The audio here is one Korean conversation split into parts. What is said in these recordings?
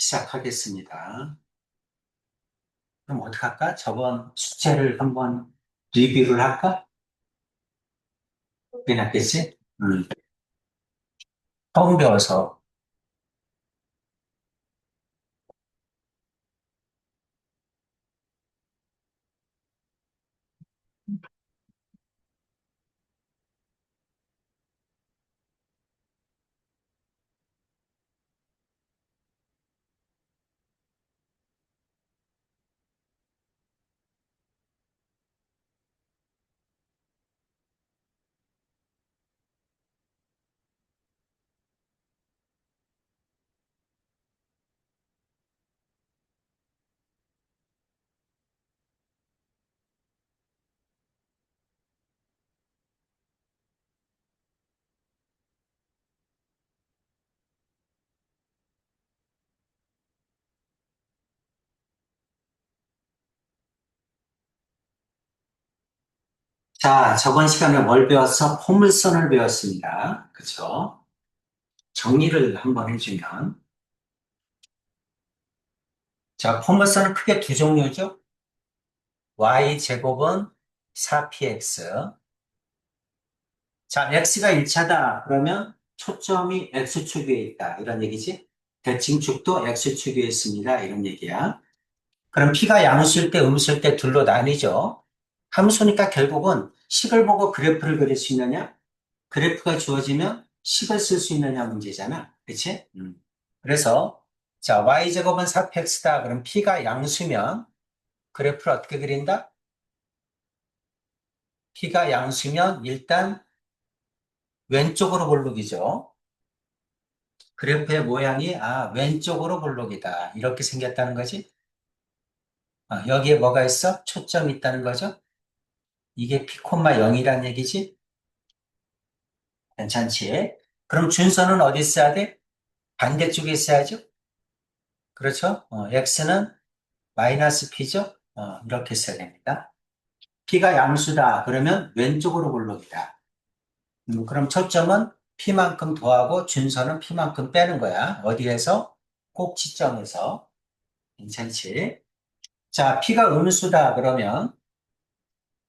시작하겠습니다. 그럼 어떻게 할까? 저번 숙제를 한번 리뷰를 할까? 그게 낫겠지? 처음 배워서. 자, 저번 시간에 뭘 배웠어? 포물선을 배웠습니다. 그쵸? 정리를 한번 해주면. 자, 포물선은 크게 두 종류죠? y제곱은 4px. 자, x가 1차다. 그러면 초점이 x축 위에 있다. 이런 얘기지? 대칭축도 x축 위에 있습니다. 이런 얘기야. 그럼 p가 양수일 때 음수일 때 둘로 나뉘죠. 함수니까 결국은 식을 보고 그래프를 그릴 수 있느냐? 그래프가 주어지면 식을 쓸 수 있느냐 문제잖아. 그치? 그래서 자, y제곱은 4px다. 그럼 p가 양수면 그래프를 어떻게 그린다? p가 양수면 일단 왼쪽으로 볼록이죠. 그래프의 모양이 왼쪽으로 볼록이다. 이렇게 생겼다는 거지. 여기에 뭐가 있어? 초점이 있다는 거죠. 이게 p, 0이란 얘기지. 괜찮지? 그럼 준서는 어디 있어야 돼? 반대쪽에 있어야죠? 그렇죠? x는 마이너스 p죠? 이렇게 써야 됩니다. p가 양수다. 그러면 왼쪽으로 볼록이다. 그럼 초점은 p만큼 더하고 준서는 p만큼 빼는 거야. 어디에서? 꼭지점에서. 괜찮지? 자, p가 음수다. 그러면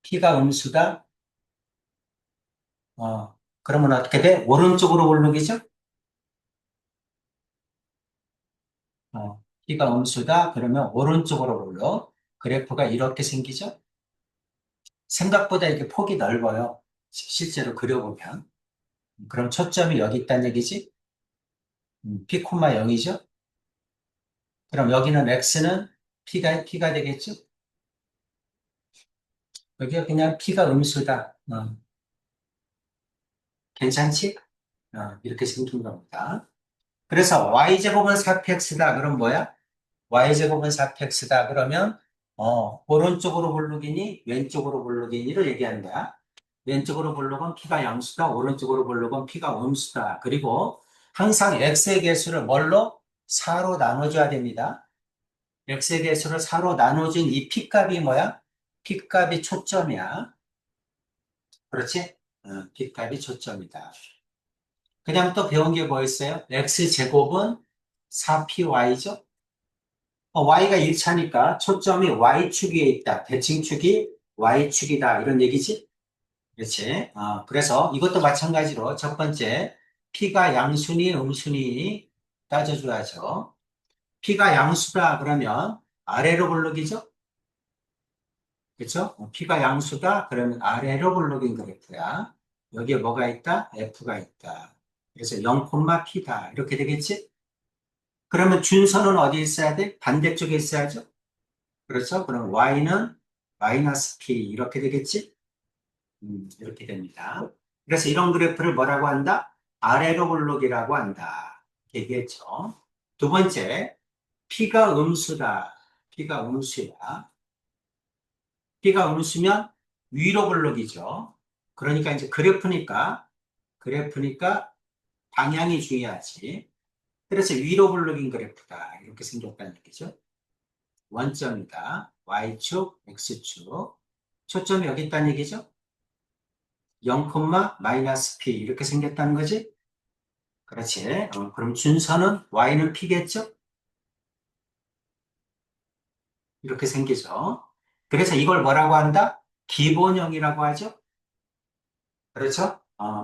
p가 음수다. 그러면 어떻게 돼? 오른쪽으로 볼록이죠? P가 음수다. 그러면 오른쪽으로 볼록. 그래프가 이렇게 생기죠? 생각보다 이렇게 폭이 넓어요. 실제로 그려보면. 그럼 초점이 여기 있다는 얘기지? P, 0이죠? 그럼 여기는 X는 P가 되겠죠? 여기가 그냥 P가 음수다. 괜찮지? 이렇게 생긴 겁니다. 그래서 Y제곱은 4px다. 그럼 뭐야? Y제곱은 4px다. 그러면, 오른쪽으로 볼록이니, 왼쪽으로 볼록이니를 얘기하는 거야. 왼쪽으로 볼록은 P가 양수다. 오른쪽으로 볼록은 P가 음수다. 그리고 항상 X의 개수를 뭘로? 4로 나눠줘야 됩니다. X의 개수를 4로 나눠준 이 P값이 뭐야? P값이 초점이야. 그렇지? P값이 초점이다. 그냥 또 배운 게 뭐 있어요? X제곱은 4PY죠? Y가 1차니까 초점이 Y축 위에 있다. 대칭축이 Y축이다. 이런 얘기지? 그렇지? 그래서 이것도 마찬가지로 첫 번째, P가 양수니 음수니 따져줘야죠. P가 양수다. 그러면 아래로 볼록이죠? 그렇죠? P가 양수다. 그러면 아래로 볼록인 그래프야. 여기에 뭐가 있다? F가 있다. 그래서 0, P다. 이렇게 되겠지? 그러면 준선은 어디에 있어야 돼? 반대쪽에 있어야죠? 그렇죠? 그럼 y는 마이너스 p 이렇게 되겠지? 이렇게 됩니다. 그래서 이런 그래프를 뭐라고 한다? 아래로 볼록이라고 한다. 얘기했죠. 두 번째, p가 음수다. p가 음수야. p가 음수면 위로 볼록이죠. 그러니까 이제 그래프니까 방향이 중요하지. 그래서 위로 볼록인 그래프다. 이렇게 생겼다는 얘기죠. 원점이다. Y축, X축. 초점이 여기 있다는 얘기죠? 0, 마이너스 P. 이렇게 생겼다는 거지? 그렇지. 그럼 준선은 Y는 P겠죠? 이렇게 생기죠. 그래서 이걸 뭐라고 한다? 기본형이라고 하죠. 그렇죠?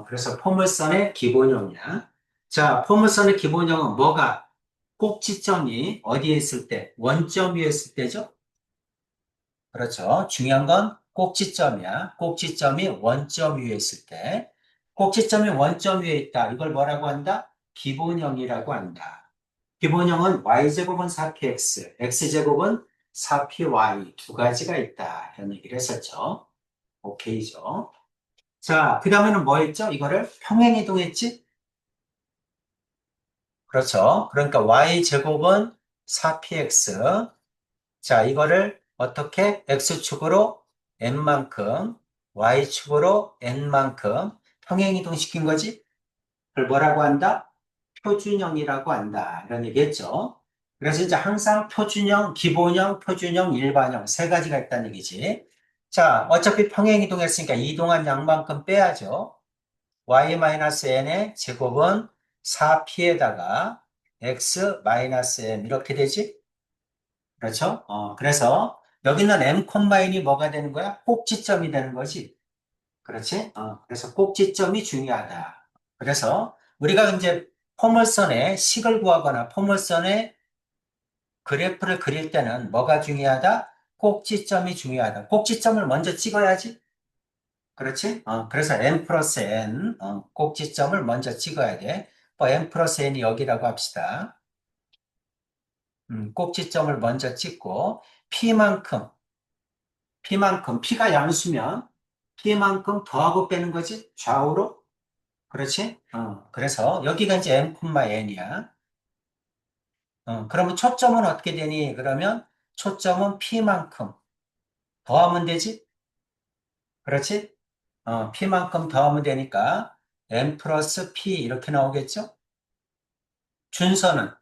그래서 포물선의 기본형이야. 자, 포물선의 기본형은 뭐가? 꼭지점이 어디에 있을 때? 원점 위에 있을 때죠? 그렇죠. 중요한 건 꼭지점이야. 꼭지점이 원점 위에 있을 때. 꼭지점이 원점 위에 있다. 이걸 뭐라고 한다? 기본형이라고 한다. 기본형은 y제곱은 4px, x제곱은 4py 두 가지가 있다. 이런 얘기를 했었죠. 오케이죠. 자, 그 다음에는 뭐 했죠? 이거를 평행이동했지? 그렇죠. 그러니까 y제곱은 4px. 자, 이거를 어떻게 x축으로 n만큼, y축으로 n만큼 평행이동 시킨 거지? 그걸 뭐라고 한다? 표준형이라고 한다. 이런 얘기 했죠. 그래서 이제 항상 표준형, 기본형, 표준형, 일반형 세 가지가 있다는 얘기지. 자, 어차피 평행이동 했으니까 이동한 양만큼 빼야죠. y-n의 제곱은 4p에다가 x-m 이렇게 되지? 그렇죠? 그래서 여기는 m, n이 뭐가 되는 거야? 꼭지점이 되는 거지. 그렇지? 그래서 꼭지점이 중요하다. 그래서 우리가 이제 포물선의 식을 구하거나 포물선의 그래프를 그릴 때는 뭐가 중요하다? 꼭지점이 중요하다. 꼭지점을 먼저 찍어야지. 그렇지? 그래서 n 플러스 n, 꼭지점을 먼저 찍어야 돼. 뭐 n 플러스 n이 여기라고 합시다. 꼭지점을 먼저 찍고, p만큼, p가 양수면, p만큼 더하고 빼는 거지? 좌우로? 그렇지? 그래서 여기가 이제 m, n이야. 그러면 초점은 어떻게 되니? 그러면 초점은 p만큼 더하면 되지? 그렇지? p만큼 더하면 되니까 n 플러스 p 이렇게 나오겠죠? 준서는,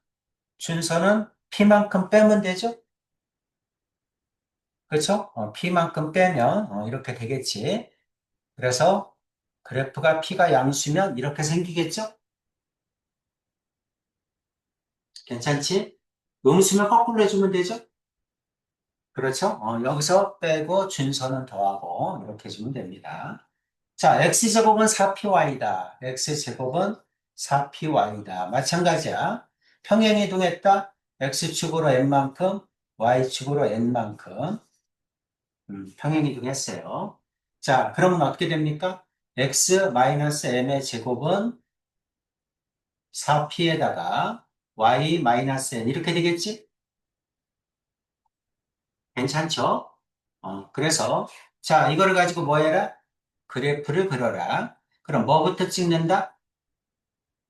준서는 p만큼 빼면 되죠? 그렇죠? p만큼 빼면 이렇게 되겠지. 그래서 그래프가 p가 양수면 이렇게 생기겠죠? 괜찮지? 음수면 거꾸로 해주면 되죠? 그렇죠? 여기서 빼고 준서는 더하고 이렇게 해주면 됩니다. 자, x제곱은 4py다. x제곱은 4py다. 마찬가지야. 평행이동했다. x축으로 n만큼, y축으로 n만큼 평행이동했어요. 자, 그러면 어떻게 됩니까? x-m의 제곱은 4p에다가 y-n 이렇게 되겠지? 괜찮죠? 그래서 자, 이거를 가지고 뭐 해라? 그래프를 그려라. 그럼 뭐부터 찍는다?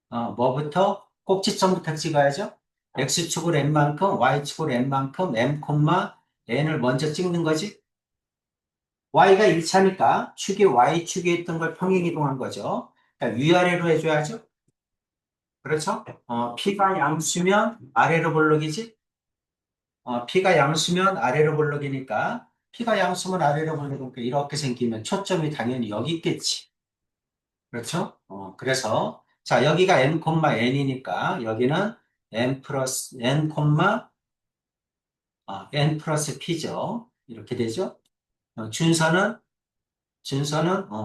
뭐부터? 꼭지점부터 찍어야죠. x축으로 n만큼, y축으로 n만큼, m, n을 먼저 찍는 거지. y가 1차니까 축이 y축에 있던 걸 평행이동한 거죠. 그러니까 위아래로 해줘야죠. 그렇죠? p가 양수면 아래로 볼록이지? p가 양수면 아래로 볼록이니까 p가 양수면 아래로 볼록이니까 이렇게 생기면 초점이 당연히 여기 있겠지. 그렇죠? 그래서 자 여기가 m, n이니까 여기는 n 플러스 p죠. 이렇게 되죠. 준서는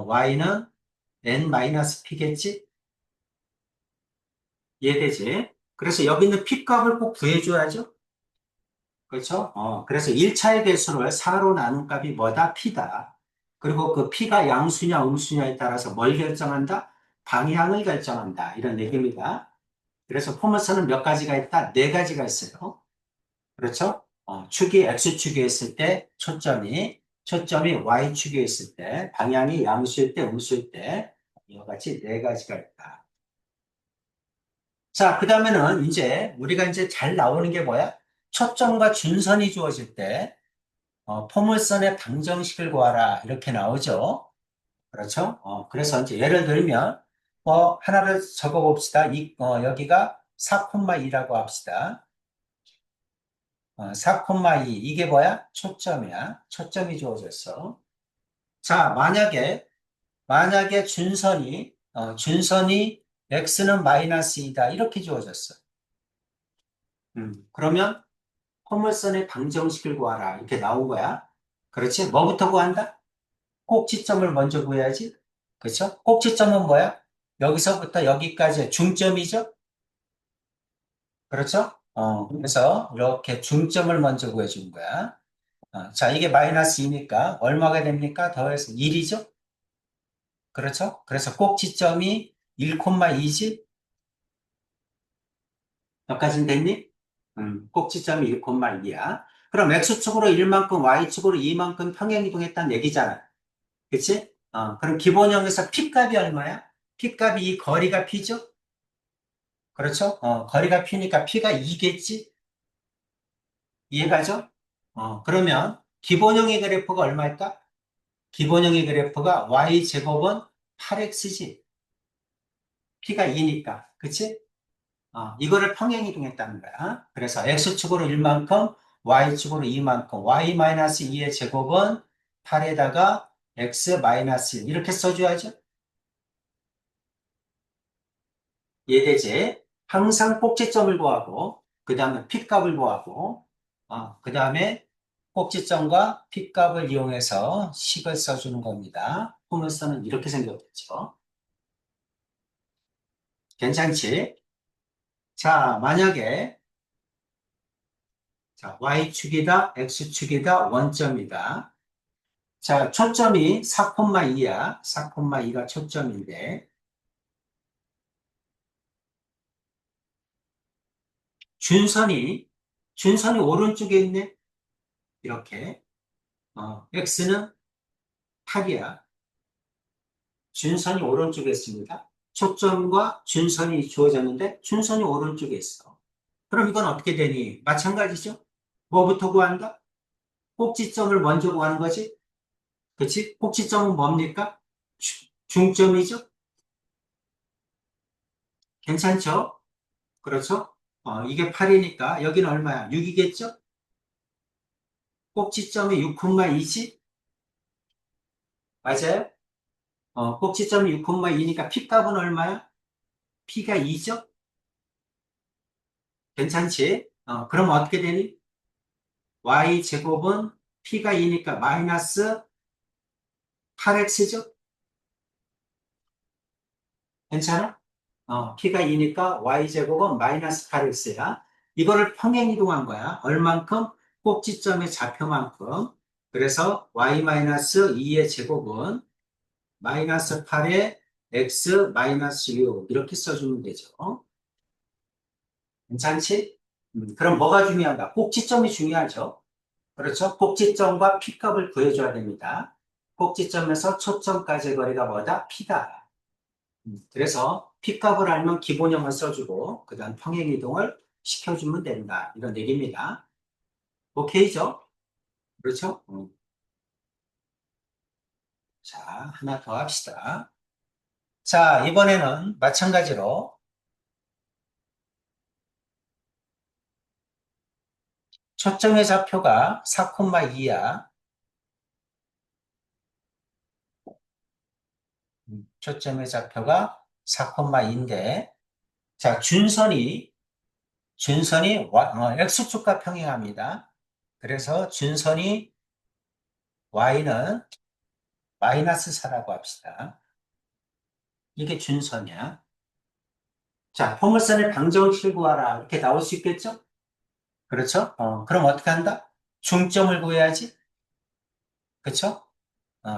y는 n 마이너스 p겠지? 이해되지? 그래서 여기 있는 p 값을 꼭 구해줘야죠. 그렇죠? 그래서 1차의 개수를 4로 나눈 값이 뭐다? p다. 그리고 그 p가 양수냐 음수냐에 따라서 뭘 결정한다? 방향을 결정한다. 이런 얘기입니다. 그래서 포머스는 몇 가지가 있다? 네 가지가 있어요. 그렇죠? 축이 X축에 있을 때 초점이 Y축에 있을 때, 방향이 양수일 때, 음수일 때, 이와 같이 네 가지가 있다. 자, 그 다음에는 이제 우리가 이제 잘 나오는 게 뭐야? 초점과 준선이 주어질 때, 포물선의 방정식을 구하라. 이렇게 나오죠. 그렇죠? 그래서 이제 예를 들면, 하나를 적어 봅시다. 여기가 4,2라고 합시다. 4,2. 이게 뭐야? 초점이야. 초점이 주어졌어. 자, 만약에 준선이 x는 마이너스 2다. 이렇게 주어졌어. 그러면 포물선의 방정식을 구하라. 이렇게 나온 거야. 그렇지? 뭐부터 구한다? 꼭지점을 먼저 구해야지. 그렇죠? 꼭지점은 뭐야? 여기서부터 여기까지 중점이죠? 그렇죠? 그래서 이렇게 중점을 먼저 구해주는 거야. 자, 이게 마이너스 2니까 얼마가 됩니까? 더해서 1이죠? 그렇죠? 그래서 꼭지점이 1,2지? 여기까지는 됐니? 꼭지점이 1,2야. 그럼 X축으로 1만큼, Y축으로 2만큼 평행이동했다는 얘기잖아. 그치? 그럼 기본형에서 P값이 얼마야? P값이 이 거리가 P죠? 그렇죠? 거리가 P니까 P가 2겠지? 이해가죠? 그러면 기본형의 그래프가 얼마일까? 기본형의 그래프가 Y제곱은 8X지. P가 2니까. 그치? 이거를 평행이동했다는 거야. 그래서 X축으로 1만큼, Y축으로 2만큼, Y-2의 제곱은 8에다가 X-1 이렇게 써줘야죠. 이해되지? 항상 꼭지점을 구하고, 그 다음에 P값을 구하고, 그 다음에 꼭지점과 P값을 이용해서 식을 써주는 겁니다. 포물선은 이렇게 생겼겠죠. 괜찮지? 자, 만약에 자, Y축이다, X축이다, 원점이다. 자, 초점이 4,2야. 4,2가 초점인데, 준선이, 준선이 오른쪽에 있네. 이렇게. X는 8이야. 준선이 오른쪽에 있습니다. 초점과 준선이 주어졌는데, 준선이 오른쪽에 있어. 그럼 이건 어떻게 되니? 마찬가지죠? 뭐부터 구한다? 꼭지점을 먼저 구하는 거지? 그치? 꼭지점은 뭡니까? 중점이죠? 괜찮죠? 그렇죠? 이게 8이니까 여기는 얼마야? 6이겠죠? 꼭지점이 6,2지? 맞아요? 꼭지점이 6,2니까 P값은 얼마야? P가 2죠? 괜찮지? 그럼 어떻게 되니? Y제곱은 P가 2니까 마이너스 8X죠? 괜찮아? P가 2니까 Y제곱은 마이너스 8X야. 이거를 평행이동한 거야. 얼만큼? 꼭지점의 좌표만큼. 그래서 Y-2의 제곱은 마이너스 8에 x 마이너스 6 이렇게 써주면 되죠. 괜찮지? 그럼 뭐가 중요한가? 꼭지점이 중요하죠. 그렇죠? 꼭지점과 P값을 구해줘야 됩니다. 꼭지점에서 초점까지의 거리가 뭐다? P다. 그래서 P값을 알면 기본형을 써주고 그 다음 평행이동을 시켜주면 된다. 이런 얘기입니다. 오케이죠? 그렇죠? 자, 하나 더 합시다. 자, 이번에는 마찬가지로 초점의 좌표가 4,2야. 초점의 좌표가 4,2인데, 자, 준선이 X축과 평행합니다. 그래서 준선이 Y는 마이너스 4라고 합시다. 이게 준선이야. 자, 포물선의 방정식을 구하라. 이렇게 나올 수 있겠죠? 그렇죠? 그럼 어떻게 한다? 중점을 구해야지. 그렇죠?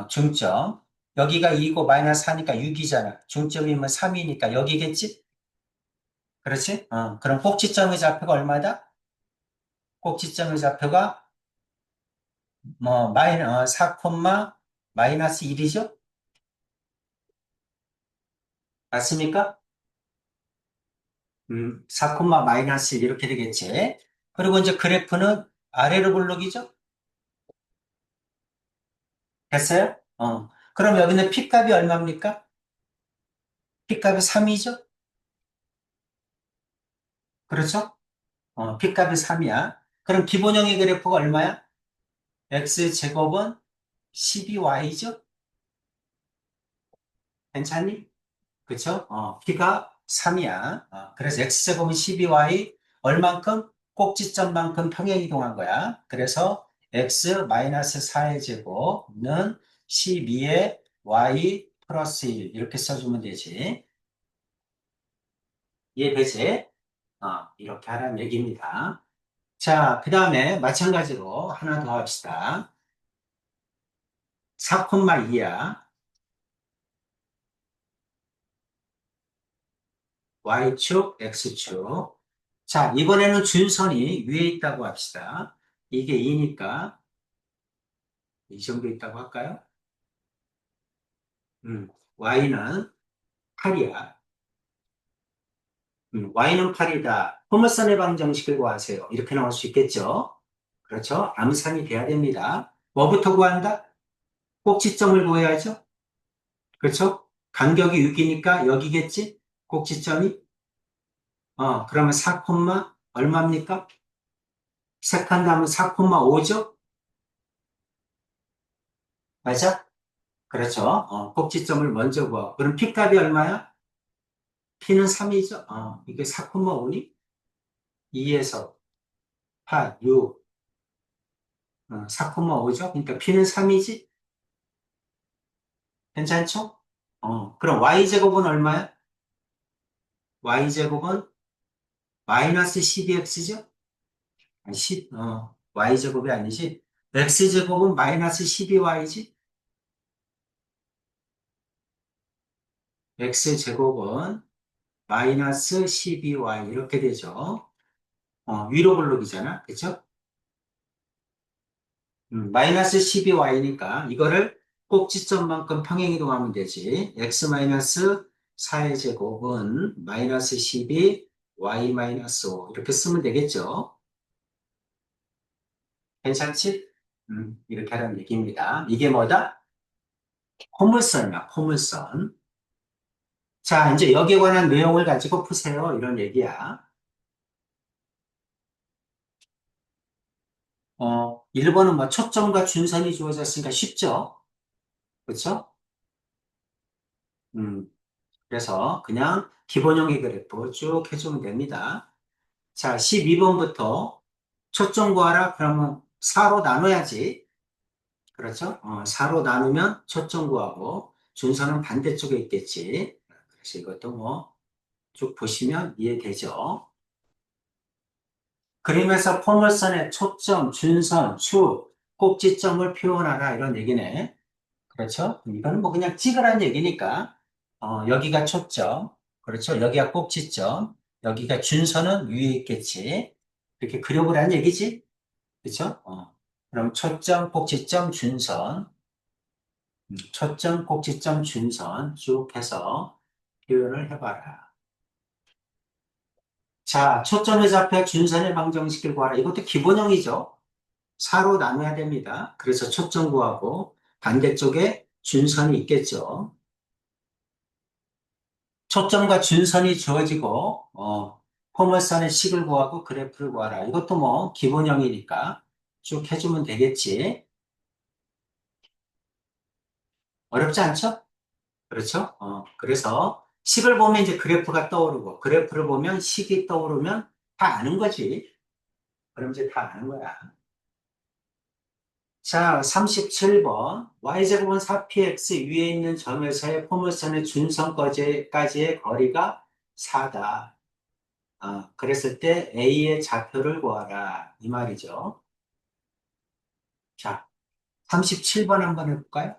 중점. 여기가 2고 마이너스 4니까 6이잖아. 중점이면 3이니까 여기겠지? 그렇지? 그럼 꼭지점의 좌표가 얼마다? 꼭지점의 좌표가 뭐 4, 마이너스 1이죠? 맞습니까? 4, 마이너스 1 이렇게 되겠지. 그리고 이제 그래프는 아래로 블록이죠? 됐어요? 그럼 여기는 P값이 얼마입니까? P값이 3이죠? 그렇죠? P값이 3이야. 그럼 기본형의 그래프가 얼마야? X제곱은 12Y죠? 괜찮니? 그쵸? P가 3이야. 그래서 X제곱은 12Y 얼만큼? 꼭지점만큼 평행이동한 거야. 그래서 x-4의 제곱은 12의 y 플러스 1 이렇게 써주면 되지. 이해되지? 이렇게 하라는 얘기입니다. 자, 그 다음에 마찬가지로 하나 더 합시다. 4,2야. Y축, X축. 자, 이번에는 준선이 위에 있다고 합시다. 이게 2니까 이 정도 있다고 할까요? Y는 8이야. Y는 8이다. 포물선의 방정식을 구하세요. 이렇게 나올 수 있겠죠? 그렇죠? 암산이 돼야 됩니다. 뭐부터 구한다? 꼭지점을 구해야죠. 그렇죠? 간격이 6이니까 여기겠지? 꼭지점이? 그러면 4, 얼마입니까? 시작한 다음은 4,5죠? 맞아? 그렇죠. 꼭지점을 먼저 구하고. 그럼 P값이 얼마야? P는 3이죠? 이게 4,5니? 2에서 8, 6, 4,5죠? 그러니까 P는 3이지? 괜찮죠? 그럼 Y제곱은 얼마야? Y제곱은 마이너스 12X죠? 아니, Y제곱이 아니지? X제곱은 마이너스 12Y지? X제곱은 마이너스 12Y 이렇게 되죠. 위로 블록이잖아. 그쵸? 마이너스 12Y니까 이거를 꼭지점만큼 평행이동하면 되지. X 마이너스 4의 제곱은 마이너스 12 Y 마이너스 5 이렇게 쓰면 되겠죠. 괜찮지? 이렇게 하라는 얘기입니다. 이게 뭐다? 포물선이야, 포물선. 자, 이제 여기에 관한 내용을 가지고 푸세요. 이런 얘기야. 1번은 뭐 초점과 준선이 주어졌으니까 쉽죠? 그렇죠? 음, 그래서 그냥 기본형의 그래프 쭉 해주면 됩니다. 자, 12번부터 초점 구하라. 그러면 4로 나눠야지. 그렇죠? 4로 나누면 초점 구하고 준선은 반대쪽에 있겠지. 그래서 이것도 뭐 쭉 보시면 이해되죠? 그림에서 포물선의 초점, 준선, 축, 꼭지점을 표현하라 이런 얘기네. 그렇죠? 이거는 뭐 그냥 찍으라는 얘기니까 여기가 초점, 그렇죠? 여기가 꼭지점, 여기가 준선은 위에 있겠지. 이렇게 그려보라는 얘기지. 그렇죠? 그럼 초점, 꼭지점, 준선, 초점, 꼭지점, 준선 쭉 해서 표현을 해봐라. 자, 초점의 좌표 준선의 방정식을 구하라. 이것도 기본형이죠. 4로 나눠야 됩니다. 그래서 초점 구하고 반대쪽에 준선이 있겠죠. 초점과 준선이 주어지고 포물선의 식을 구하고 그래프를 구하라. 이것도 뭐 기본형이니까 쭉 해주면 되겠지. 어렵지 않죠? 그렇죠? 그래서 식을 보면 이제 그래프가 떠오르고 그래프를 보면 식이 떠오르면 다 아는 거지. 그럼 이제 다 아는 거야. 자, 37번. y제곱은 4px 위에 있는 점에서의 포물선의 준선까지의 거리가 4다. 그랬을 때 A의 좌표를 구하라. 이 말이죠. 자, 37번 한번 해볼까요?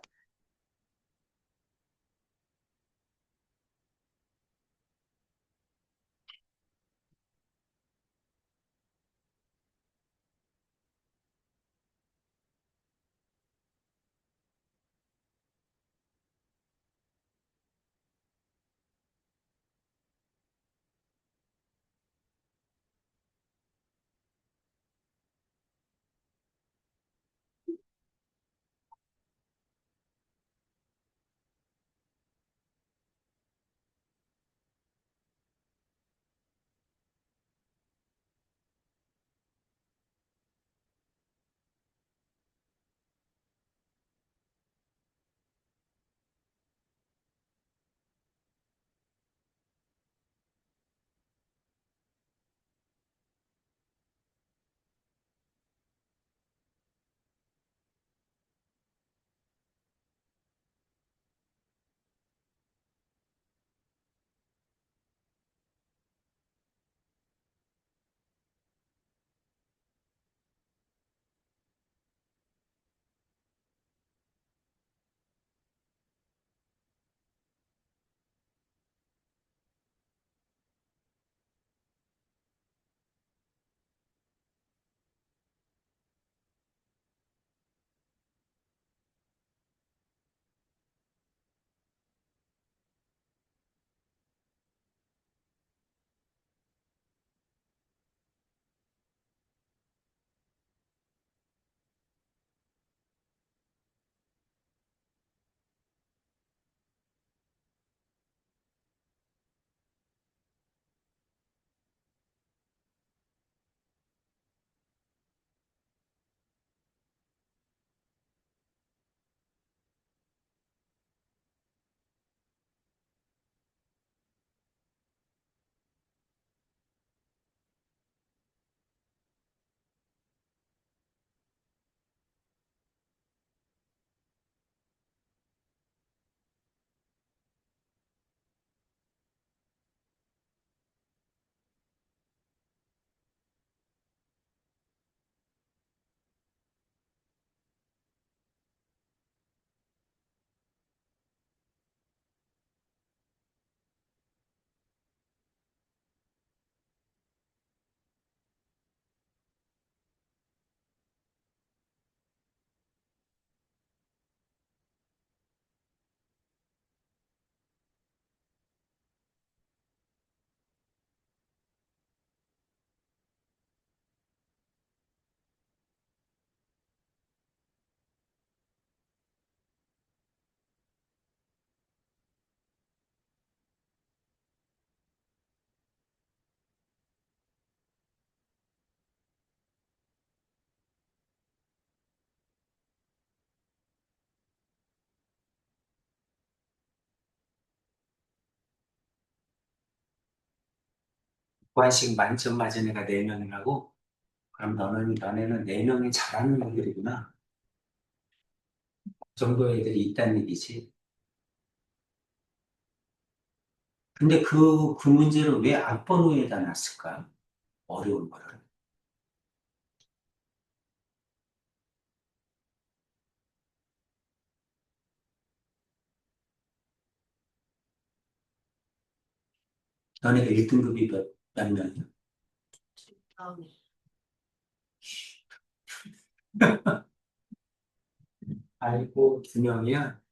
무한씩 만점 맞은 애가 4명이라고? 그럼 너네는 4명이 잘하는 애들이구나. 그 정도 애들이 있다는 얘기지. 근데 그 문제를 왜 앞번호에다 놨을까? 어려운 거를. 너네가 1등급이 몇 명이야? 아이고, 2명이야?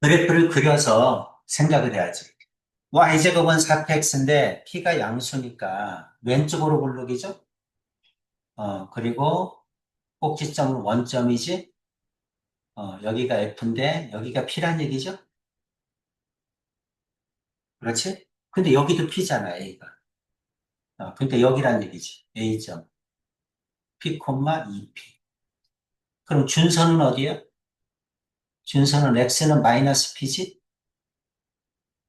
그래프를 그려서 생각을 해야지. y제곱은 4px인데 p가 양수니까 왼쪽으로 볼록이죠? 그리고 꼭지점은 원점이지? 여기가 f인데 여기가 p란 얘기죠? 그렇지? 근데 여기도 p잖아, a가. 근데 여기란 얘기지. a점, p, 2p. 그럼 준선은 어디야? 준선은 x는 마이너스 p지?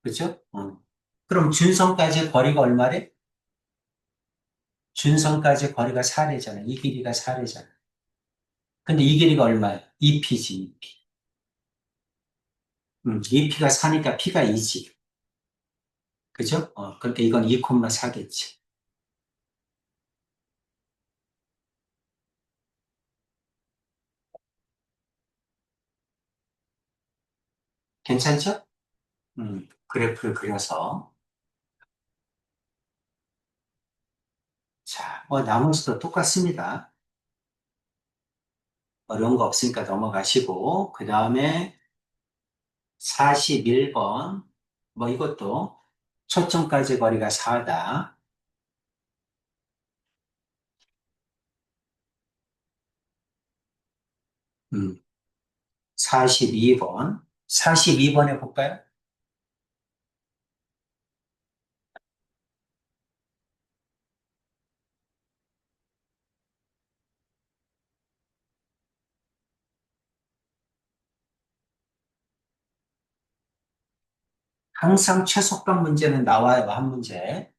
그죠? 그럼 준선까지 거리가 얼마래? 준선까지 거리가 4래잖아. 이 길이가 4래잖아. 근데 이 길이가 얼마야? 2p지, 2p. 2p가 4니까 p가 2지. 그죠? 그러니까 이건 2,4겠지. 괜찮죠? 그래프를 그려서. 자, 나머지도 똑같습니다. 어려운 거 없으니까 넘어가시고, 그 다음에 41번. 이것도 초점까지 거리가 4다. 42번. 42번에 볼까요? 항상 최소값 문제는 나와요, 한 문제.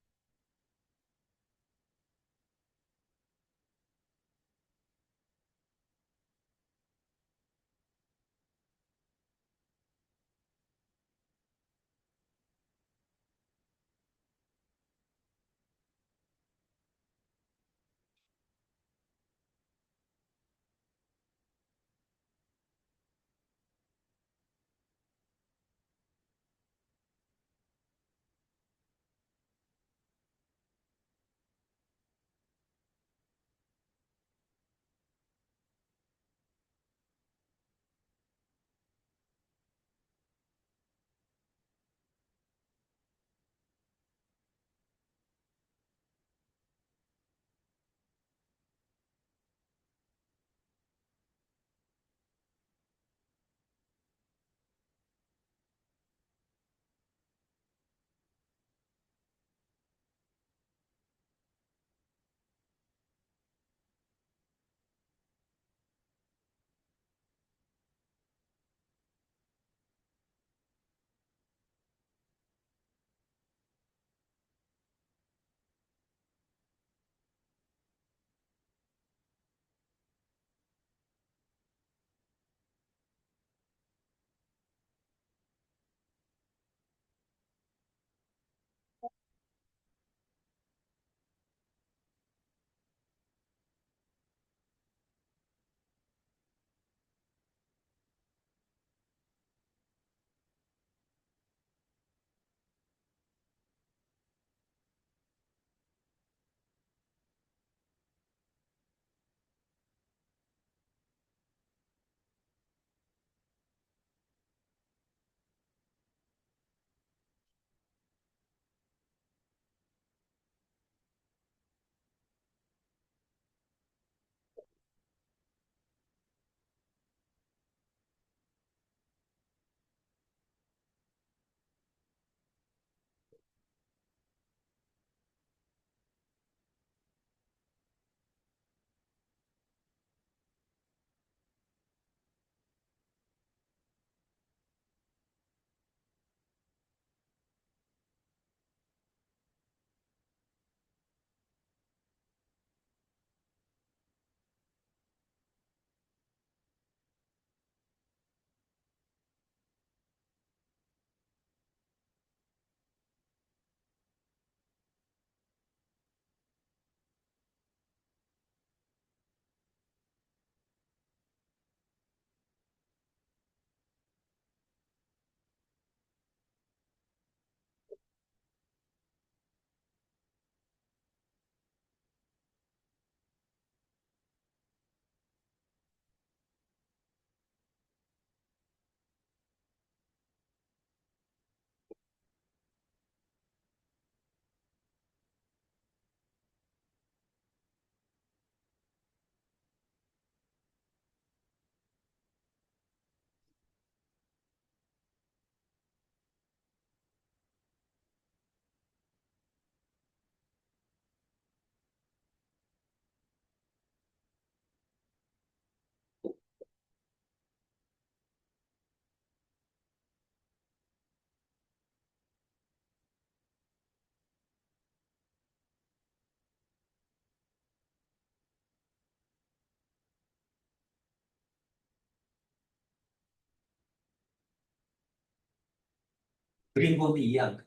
그림 보면 이해 안 가.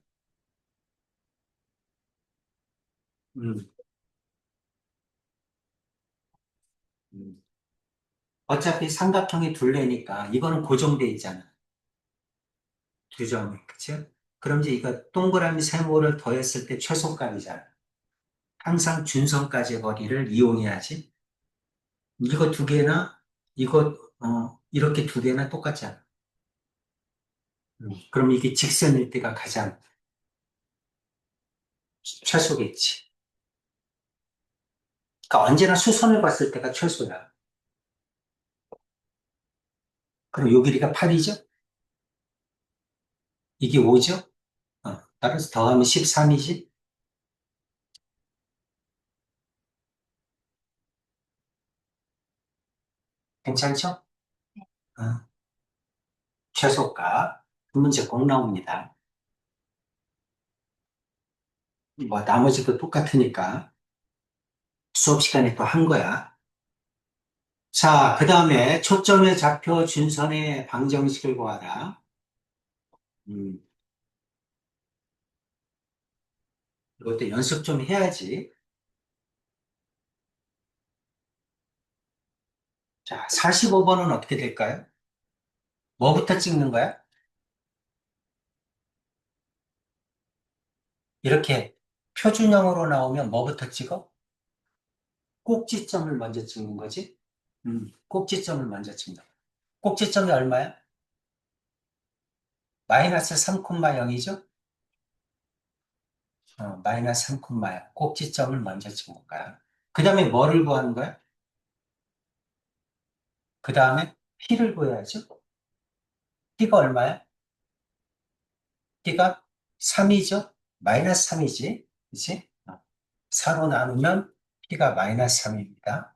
음, 음. 어차피 삼각형이 둘레니까 이거는 고정돼 있잖아. 두 점이, 그치? 그럼 이제 이거 동그라미 세모를 더했을 때 최소값이잖아. 항상 준선까지의 거리를 이용해야지. 이거 두 개나, 이거, 이렇게 두 개나 똑같잖아. 그럼 이게 직선일 때가 가장 최소겠지. 그러니까 언제나 수선을 봤을 때가 최소야. 그럼 요 길이가 8이죠? 이게 5죠? 따라서 더하면 13이지? 괜찮죠? 어, 최소값. 그 문제 꼭 나옵니다. 뭐 나머지도 똑같으니까 수업 시간에 또 한 거야. 자, 그 다음에 초점의 좌표 준선의 방정식을 구하라. 음, 이것도 연습 좀 해야지. 자, 45번은 어떻게 될까요? 뭐부터 찍는 거야? 이렇게 표준형으로 나오면 뭐부터 찍어? 꼭지점을 먼저 찍는 거지? 꼭지점을 먼저 찍는 거야. 꼭지점이 얼마야? 마이너스 3,0이죠? 마이너스 3,0. 꼭지점을 먼저 찍는 거야. 그 다음에 뭐를 구하는 거야? 그 다음에 P를 구해야죠. P가 얼마야? P가 3이죠? 마이너스 3이지. 그치? 4로 나누면 P가 마이너스 3입니다.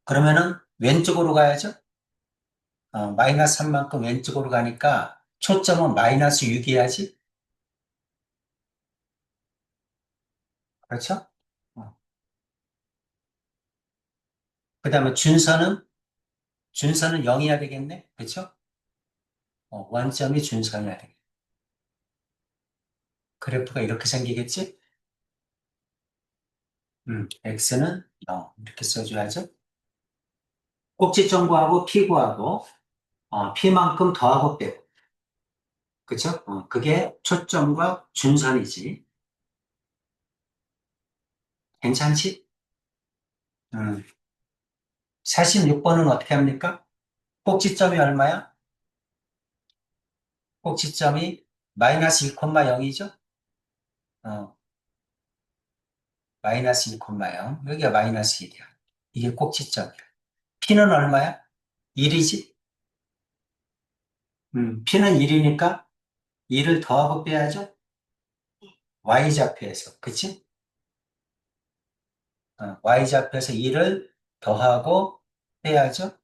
그러면은 왼쪽으로 가야죠? 마이너스 3만큼 왼쪽으로 가니까 초점은 마이너스 6이야지? 그렇죠? 그 다음에 준선은 0이어야 되겠네? 그렇죠? 원점이 준선이어야 되겠네. 그래프가 이렇게 생기겠지? x는 0 이렇게 써줘야죠. 꼭지점 구하고 p 구하고 p만큼 더하고 빼고 그쵸? 그게 초점과 준선이지. 괜찮지? 음. 46번은 어떻게 합니까? 꼭지점이 얼마야? 꼭지점이 마이너스 1,0이죠? 마이너스 1,0. 여기가 마이너스 1이야. 이게 꼭지점이야. p는 얼마야? 1이지? p는 1이니까 2를 더하고 빼야죠? y좌표에서. 그치? y좌표에서 2를 더하고 빼야죠?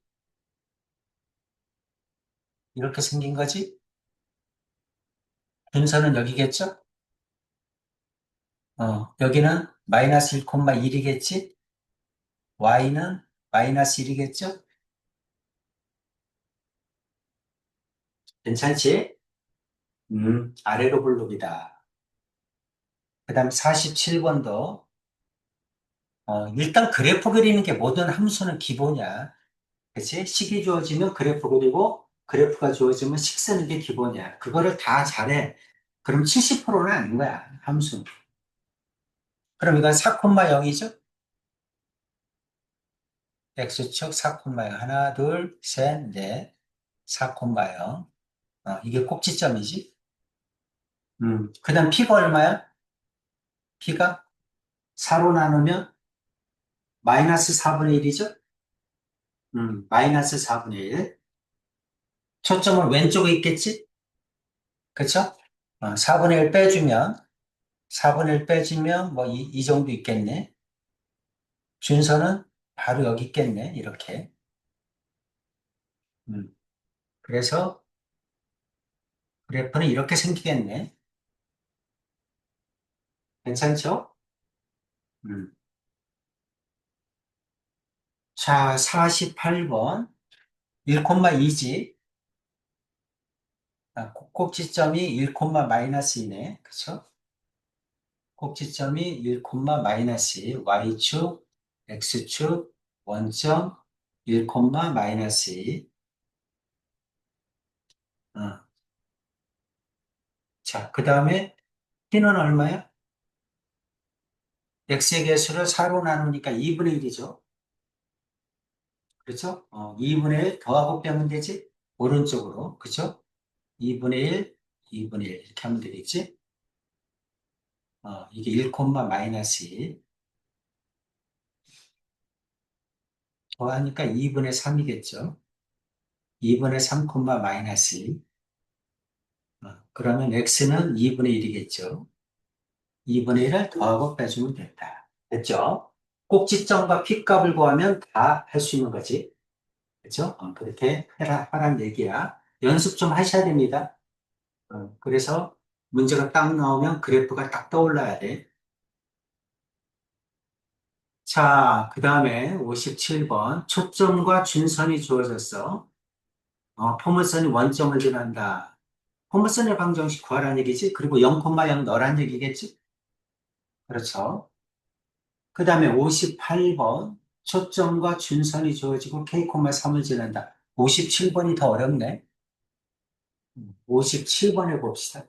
이렇게 생긴 거지? 분선은 여기겠죠? 여기는 마이너스 1,1이겠지? y는 마이너스 1이겠죠? 괜찮지? 아래로 볼록이다. 그 다음 47번도, 일단 그래프 그리는 게 모든 함수는 기본이야. 그치? 식이 주어지면 그래프 그리고, 그래프가 주어지면 식 쓰는 게 기본이야. 그거를 다 잘해. 그럼 70%는 아닌 거야, 함수. 그럼 이건 4,0이죠? x축 4,0. 하나, 둘, 셋, 넷. 4,0. 이게 꼭지점이지? 그 다음 p가 얼마야? p가 4로 나누면 마이너스 4분의 1이죠? 마이너스 4분의 1. 초점은 왼쪽에 있겠지? 그쵸? 4분의 1 빼주면, 4분의 1 빼주면 뭐 이 정도 있겠네. 준선은 바로 여기 있겠네. 이렇게. 음, 그래서 그래프는 이렇게 생기겠네. 괜찮죠? 음. 자, 48번. 1,2지. 꼭지점이 1, 마이너스 이네. 그쵸? 꼭지점이 1, 마이너스 2. y축, x축, 원점, 1, 마이너스 2. 자, 그 다음에 t는 얼마야? x의 개수를 4로 나누니까 2분의 1이죠. 그렇죠? 2분의 1 더하고 빼면 되지? 오른쪽으로. 그렇죠? 2분의 1, 2분의 1 이렇게 하면 되겠지? 이게 1, 마이너스 2. 더하니까 2분의 3이겠죠? 2분의 3, 마이너스 2. 그러면 x는 2분의 1이겠죠? 2분의 1을 더하고 빼주면 된다. 됐죠? 꼭지점과 p값을 구하면 다 할 수 있는 거지. 그렇죠? 그렇게 하란 얘기야. 연습 좀 하셔야 됩니다. 그래서 문제가 딱 나오면 그래프가 딱 떠올라야 돼. 자, 그 다음에 57번. 초점과 준선이 주어졌어. 포물선이 원점을 지난다. 포물선의 방정식 구하라는 얘기지? 그리고 0,0 넣으라는 얘기겠지? 그렇죠. 그 다음에 58번. 초점과 준선이 주어지고 K,3을 지난다. 57번이 더 어렵네. 57번에 봅시다.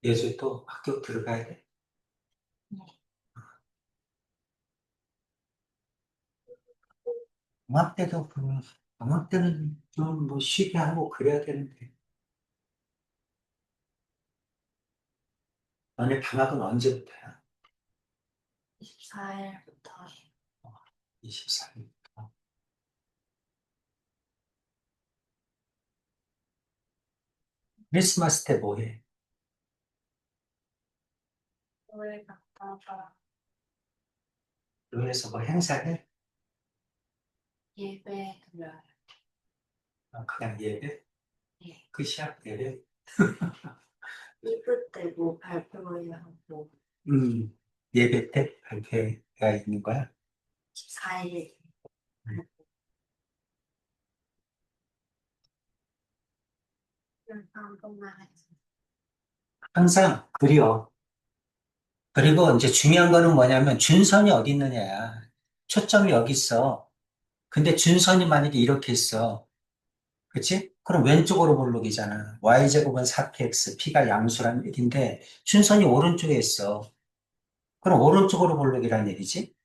예수도 학교 들어가야 돼. 방학 때도 보면, 방학 때는 좀 뭐 쉬게 하고 그래야 되는데. 너네 방학은 언제부터야? 24일부터. 24일부터. 크리스마스 때 뭐 해? 교회 갔다가. 교회에서 뭐 행사해? 예배 드려요. 그냥 예배? 예. 끝이야, 예배? 2부 때 뭐 발표해야 하고, 예배 때 발표가 있는 거야? 4일 음. 한 번만 해서. 항상 그려. 그리고 이제 중요한 거는 뭐냐면 준선이 어디 있느냐야. 초점이 여기 있어. 근데 준선이 만약에 이렇게 있어. 그치? 그럼 왼쪽으로 볼록이잖아. y제곱은 4px, p가 양수란 얘기인데 준선이 오른쪽에 있어. 그럼 오른쪽으로 볼록이란 얘기지?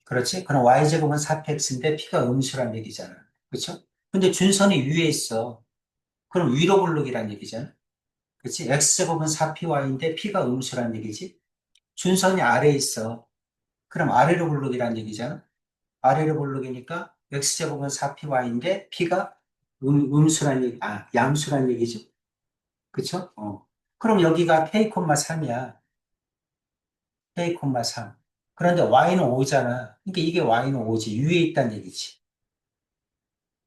그렇지? 그럼 y제곱은 4px인데 p가 음수란 얘기잖아. 그쵸? 근데 준선이 위에 있어. 그럼 위로 볼록이란 얘기잖아. 그치? x제곱은 4py인데 p가 음수란 얘기지? 준선이 아래에 있어. 그럼 아래로 볼록이란 얘기잖아. 아래로 볼록이니까 x제곱은 4py인데 p가 음수란 얘기, 양수란 얘기지? 그쵸? 그럼 여기가 k,3이야. k,3. 그런데 y는 5잖아. 그러니까 이게 y는 5지. 위에 있다는 얘기지.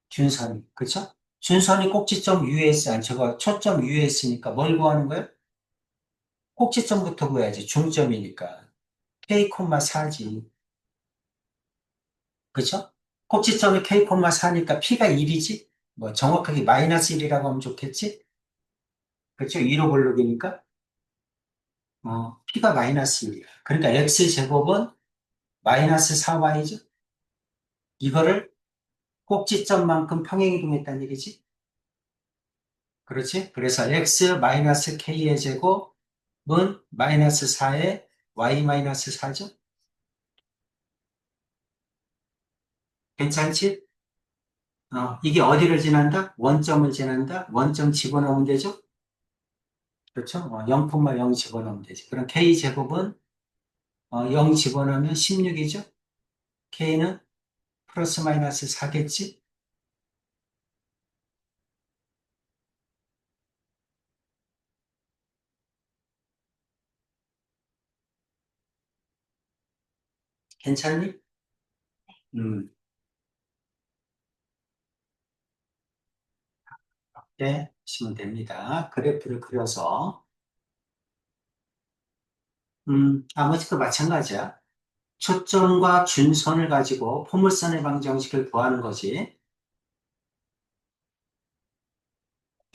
준선이. 그쵸? 준선이 꼭지점 위에 있어. 아니, 저거 초점 위에 있으니까 뭘 구하는 거야? 꼭지점부터 구해야지. 중점이니까. k,4지. 그쵸? 꼭지점이 k,4니까 p가 1이지? 뭐 정확하게 마이너스 1이라고 하면 좋겠지? 그쵸? 2로 볼록이니까. p가 마이너스 1이야. 그러니까 x제곱은 마이너스 4y죠? 이거를 꼭지점만큼 평행이동했다는 얘기지? 그렇지? 그래서 x 마이너스 k의 제곱은 마이너스 4에 y 마이너스 4죠? 괜찮지? 이게 어디를 지난다? 원점을 지난다? 원점 집어넣으면 되죠? 그렇죠? 0,0 집어넣으면 되지. 그럼 k 제곱은 0 집어넣으면 16이죠? k는 플러스 마이너스 4겠지? 괜찮니? 음, 이렇게 하시면 됩니다. 그래프를 그려서 나머지 거 마찬가지야. 초점과 준선을 가지고 포물선의 방정식을 구하는 거지.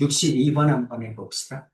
62번 한번 해봅시다.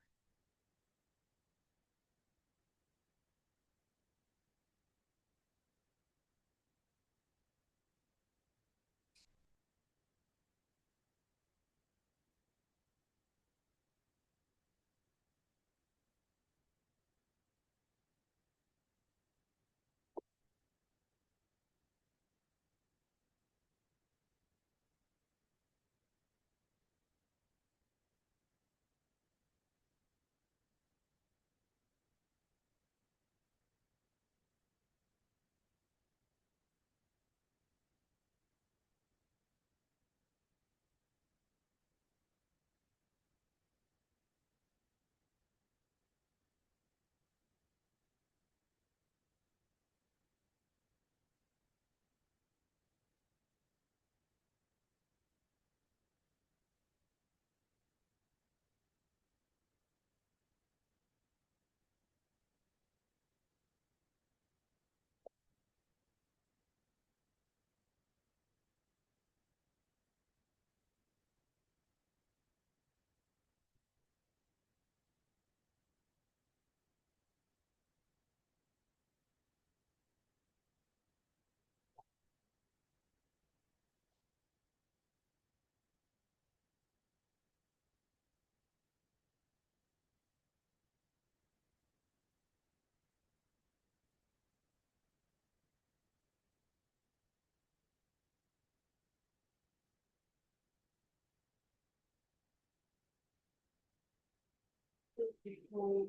그리고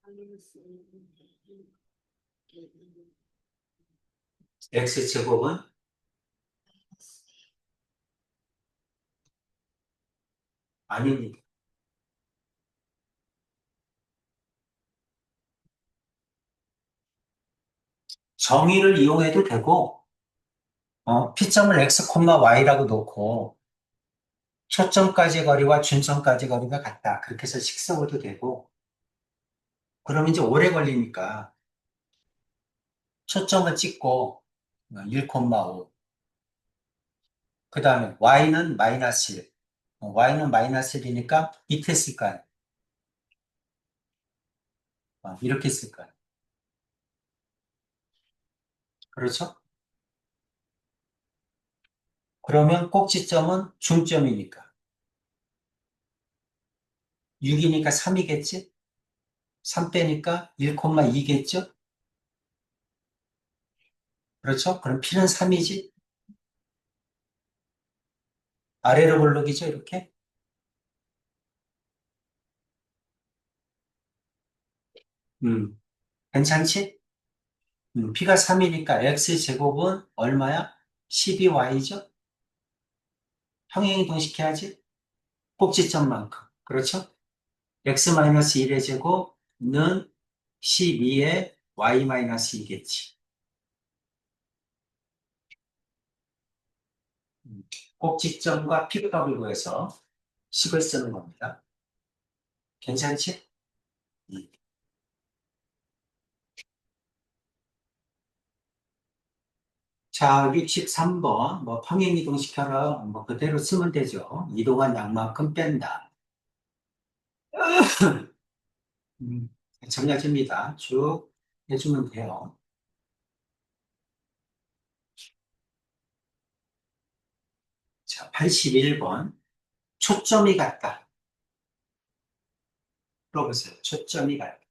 마이너스 1, x제곱은 아닙니다. 정의를 이용해도 되고 P점을 x, y라고 놓고 초점까지 거리와 준점까지 거리가 같다. 그렇게 해서 식석으로도 되고, 그럼 이제 오래 걸리니까 초점을 찍고 1,5. 그 다음에 y는 마이너스 1. y는 마이너스 1이니까 밑에 쓸 거 아니야. 이렇게 쓸 거야. 그렇죠? 그러면 꼭지점은 중점이니까. 6이니까 3이겠지? 3 빼니까 1,2겠죠? 그렇죠? 그럼 P는 3이지? 아래로 볼록이죠, 이렇게? 음, 괜찮지? P가 3이니까 X제곱은 얼마야? 12Y죠? 평행이동 시켜야지? 꼭지점만큼. 그렇죠? X-1의 제곱은 12의 Y-2겠지. 꼭지점과 P값을 구해서 식을 쓰는 겁니다. 괜찮지? 음. 자, 63번, 뭐, 평행이동 시켜라. 뭐, 그대로 쓰면 되죠. 이동한 양만큼 뺀다. 음, 정리해줍니다. 쭉 해주면 돼요. 자, 81번. 초점이 같다. 물어보세요. 초점이 같다.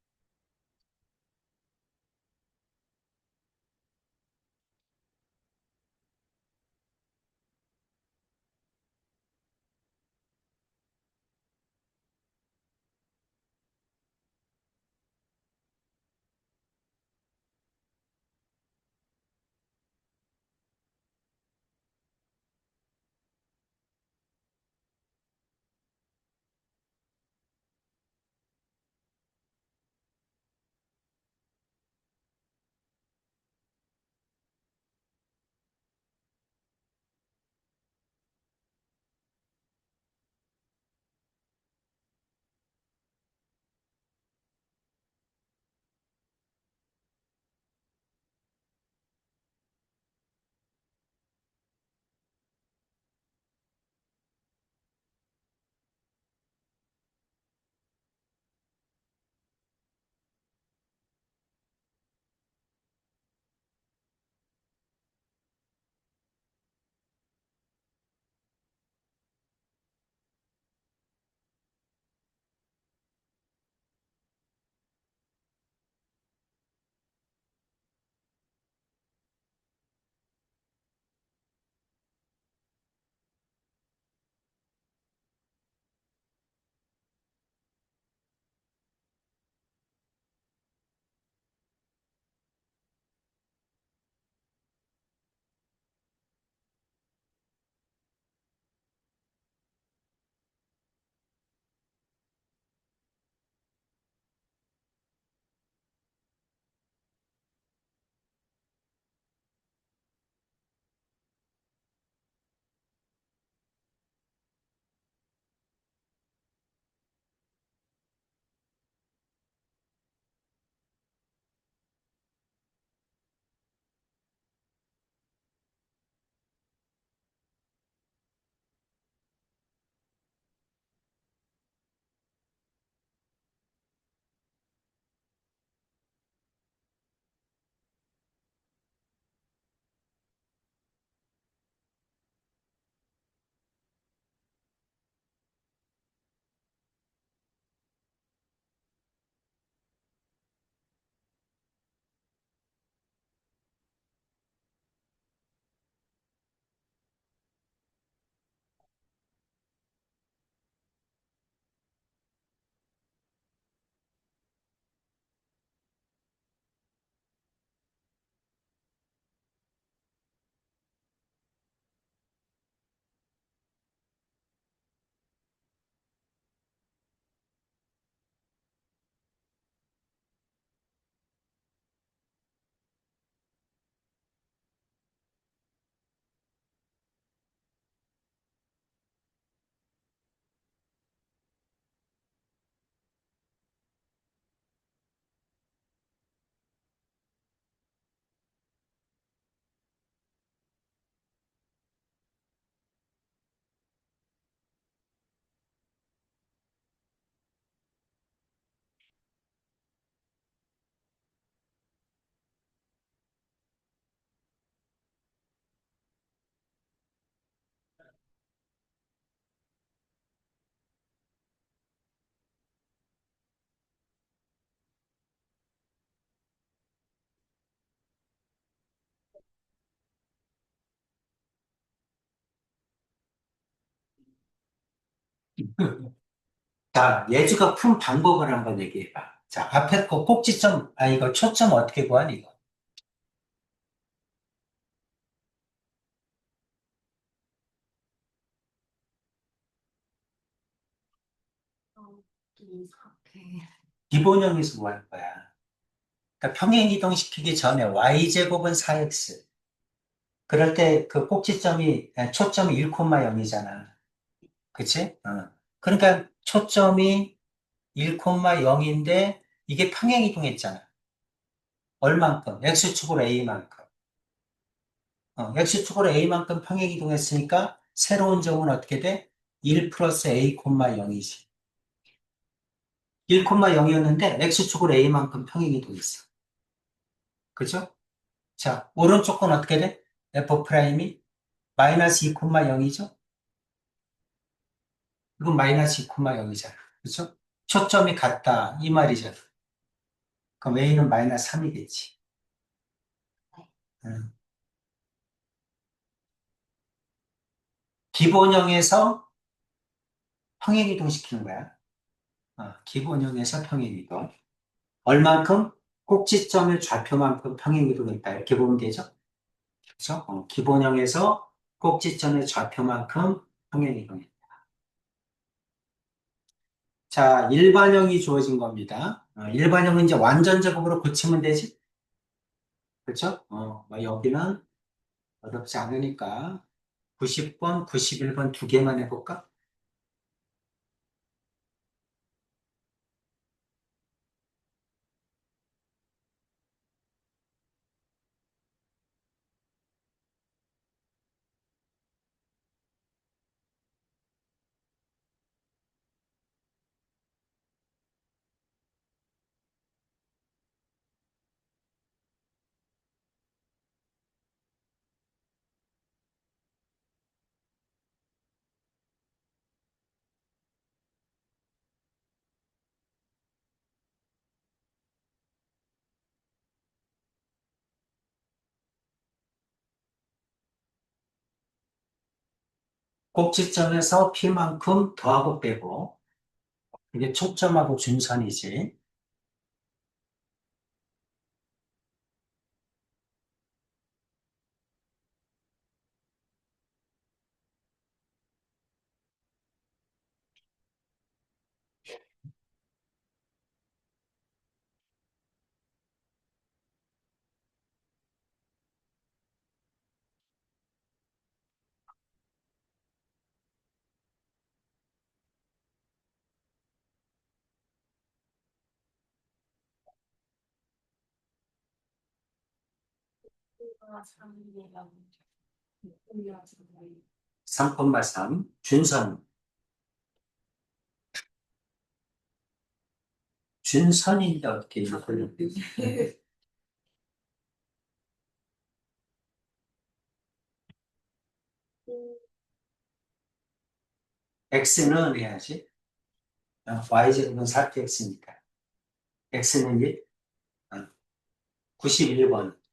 자, 예주가 푼 방법을 한번 얘기해봐. 자, 앞에 거 꼭지점, 이거 초점 어떻게 구하니, 이거? 이렇게. 기본형에서 구할 거야. 그러니까 평행 이동시키기 전에 y제곱은 4x. 그럴 때 그 꼭지점이, 초점이 1,0이잖아. 그치? 그러니까 초점이 1,0인데 이게 평행 이동했잖아. 얼만큼? x축으로 a만큼. x축으로 a만큼 평행 이동했으니까 새로운 점은 어떻게 돼? 1 플러스 a, 0이지. 1,0이었는데 x축으로 a만큼 평행 이동했어. 그죠? 자, 오른쪽 건 어떻게 돼? f 프라임이 마이너스 2,0이죠? 이건 마이너스 2,0이잖아. 그죠? 초점이 같다. 이 말이잖아. 그럼 a는 마이너스 3이겠지. 기본형에서 평행이동 시키는 거야. 기본형에서 평행이동. 얼만큼? 꼭지점의 좌표만큼 평행이동했다. 이렇게 보면 되죠? 그렇죠? 기본형에서 꼭지점의 좌표만큼 평행이동했다. 자, 일반형이 주어진 겁니다. 일반형은 이제 완전 제곱으로 고치면 되지? 그렇죠? 뭐 여기는 어렵지 않으니까 90번, 91번 두 개만 해볼까? 꼭지점에서 P만큼 더하고 빼고 이게 초점하고 준선이지. 이거 3이라고. 올려서 3,3 준선. 준선인데 어떻게 이걸 x는 해야지. y제곱은 4px니까. x는 1, 91번.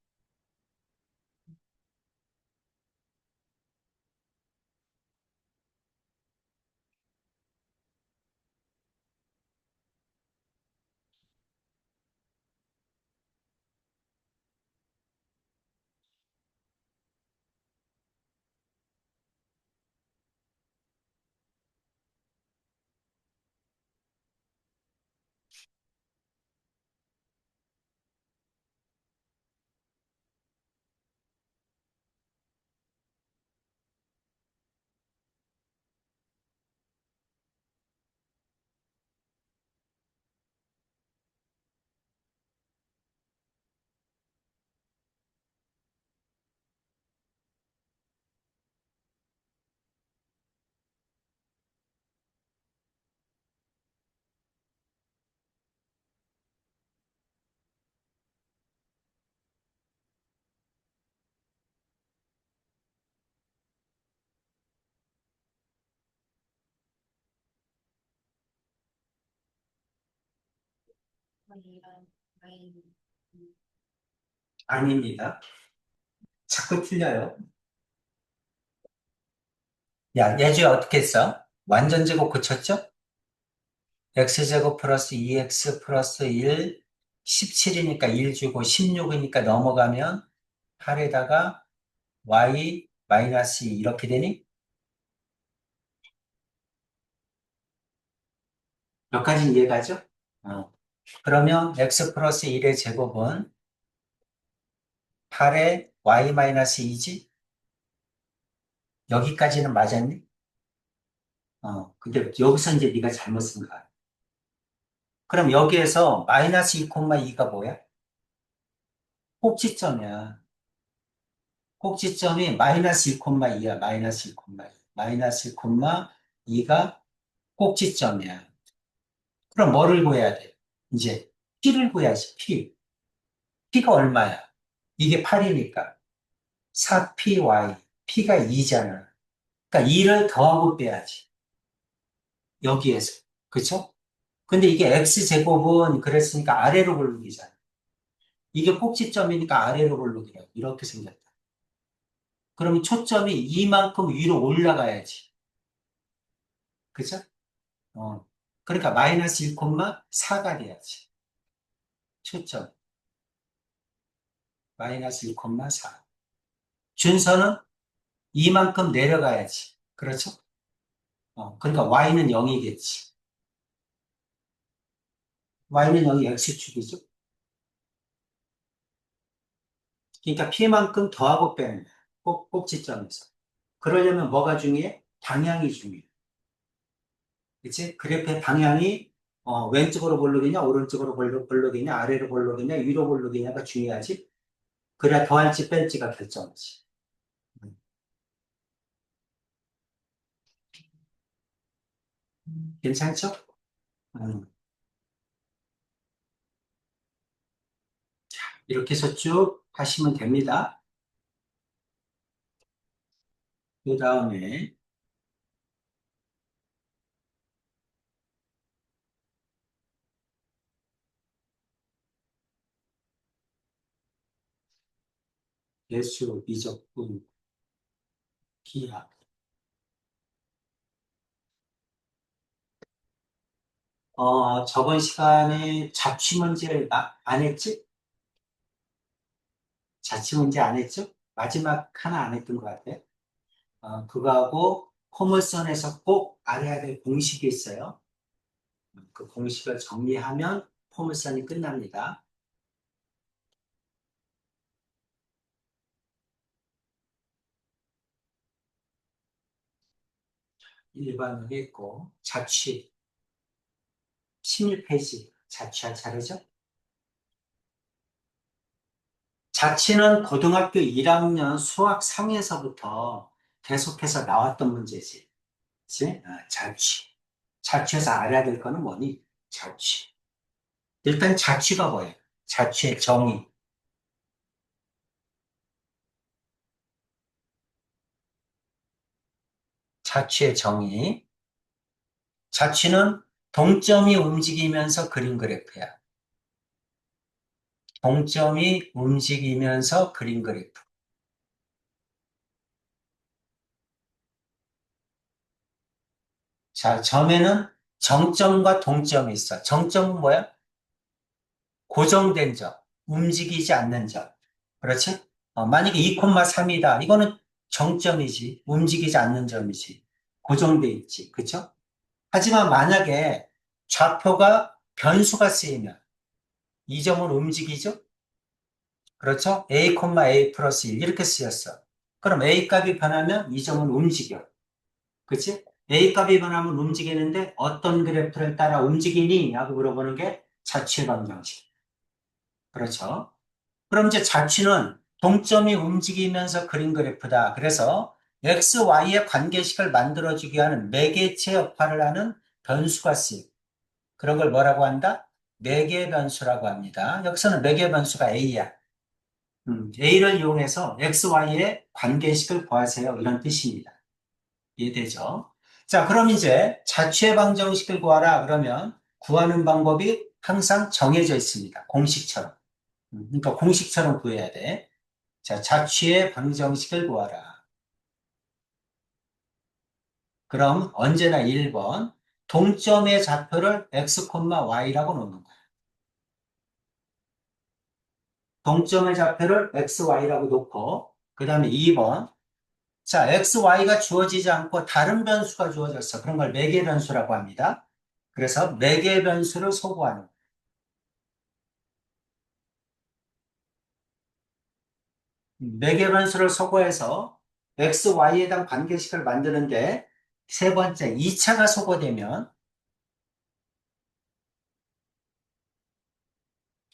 이런 라인. 아닙니다. 자꾸 틀려요. 야, 예주야 어떻게 했어? 완전 제곱 고쳤죠? x제곱 플러스 2x 플러스 1, 17이니까 1 주고 16이니까 넘어가면 8에다가 y 마이너스 2 이렇게 되니? 몇 가지 이해가죠? 어. 그러면 x 플러스 1의 제곱은 8에 y 마이너스 2지? 여기까지는 맞았니? 근데 여기서 이제 네가 잘못 쓴 거야. 그럼 여기에서 마이너스 2,2가 뭐야? 꼭지점이야. 꼭지점이 마이너스 2,2야. 마이너스 2,2. 마이너스 2,2가 꼭지점이야. 그럼 뭐를 구해야 돼? 이제 P를 구해야지. P. P가 얼마야? 이게 8이니까. 4PY. P가 2잖아. 그러니까 2를 더하고 빼야지. 여기에서. 그쵸? 근데 이게 X제곱은 그랬으니까 아래로 굴르기잖아. 이게 꼭지점이니까 아래로 굴르기라고. 이렇게 생겼다. 그러면 초점이 이만큼 위로 올라가야지. 그죠? 어. 그러니까 마이너스 1,4가 돼야지. 초점. 마이너스 1,4. 준선은 이만큼 내려가야지. 그렇죠? 그러니까 y는 0이겠지. y는 0이 x축이죠. 그러니까 p만큼 더하고 빼는 거야. 꼭지점에서. 그러려면 뭐가 중요해? 방향이 중요해. 그치? 그래프의 방향이 왼쪽으로 볼록이냐, 오른쪽으로 볼록이냐, 아래로 볼록이냐, 위로 볼록이냐가 중요하지. 그래야 더할지 뺄지가 결정하지. 괜찮죠? 음, 이렇게 해서 쭉 하시면 됩니다. 그 다음에 배수, 미적분, 기하. 저번 시간에 자취 문제를 안 했지? 자취 문제 안 했죠? 마지막 하나 안 했던 것 같아. 그거하고 포물선에서 꼭 알아야 될 공식이 있어요. 그 공식을 정리하면 포물선이 끝납니다. 일반으로 했고, 자취, 16페이지 자취할 차례죠? 자취는 고등학교 1학년 수학 상에서부터 계속해서 나왔던 문제지. 그치? 자취. 자취에서 알아야 될 거는 뭐니? 자취. 일단 자취가 뭐예요? 자취의 정의. 자취의 정의. 자취는 동점이 움직이면서 그린 그래프야. 동점이 움직이면서 그린 그래프. 자, 점에는 정점과 동점이 있어. 정점은 뭐야? 고정된 점, 움직이지 않는 점. 그렇지? 만약에 2,3이다. 이거는 정점이지. 움직이지 않는 점이지. 고정돼 있지. 그쵸? 하지만 만약에 좌표가 변수가 쓰이면 이 점은 움직이죠? 그렇죠? a, a 플러스 1 이렇게 쓰였어. 그럼 a 값이 변하면 이 점은 움직여. 그치? a 값이 변하면 움직이는데 어떤 그래프를 따라 움직이니? 하고 물어보는 게 자취의 방정식. 그렇죠? 그럼 이제 자취는 동점이 움직이면서 그린 그래프다. 그래서 x, y의 관계식을 만들어주기 위한 매개체 역할을 하는 변수가 쓰여. 그런 걸 뭐라고 한다? 매개 변수라고 합니다. 여기서는 매개 변수가 a야. a를 이용해서 x, y의 관계식을 구하세요. 이런 뜻입니다. 이해되죠? 자, 그럼 이제 자취의 방정식을 구하라. 그러면 구하는 방법이 항상 정해져 있습니다. 공식처럼. 그러니까 공식처럼 구해야 돼. 자, 자취의 방정식을 구하라. 그럼 언제나 1번 동점의 좌표를 x, y라고 놓는 거야. 동점의 좌표를 x, y라고 놓고 그 다음에 2번 자, x, y가 주어지지 않고 다른 변수가 주어졌어. 그런 걸 매개 변수라고 합니다. 그래서 매개 변수를 소구하는 거야. 매개 변수를 소구해서 x, y에 대한 관계식을 만드는데 세 번째 2차가 소거되면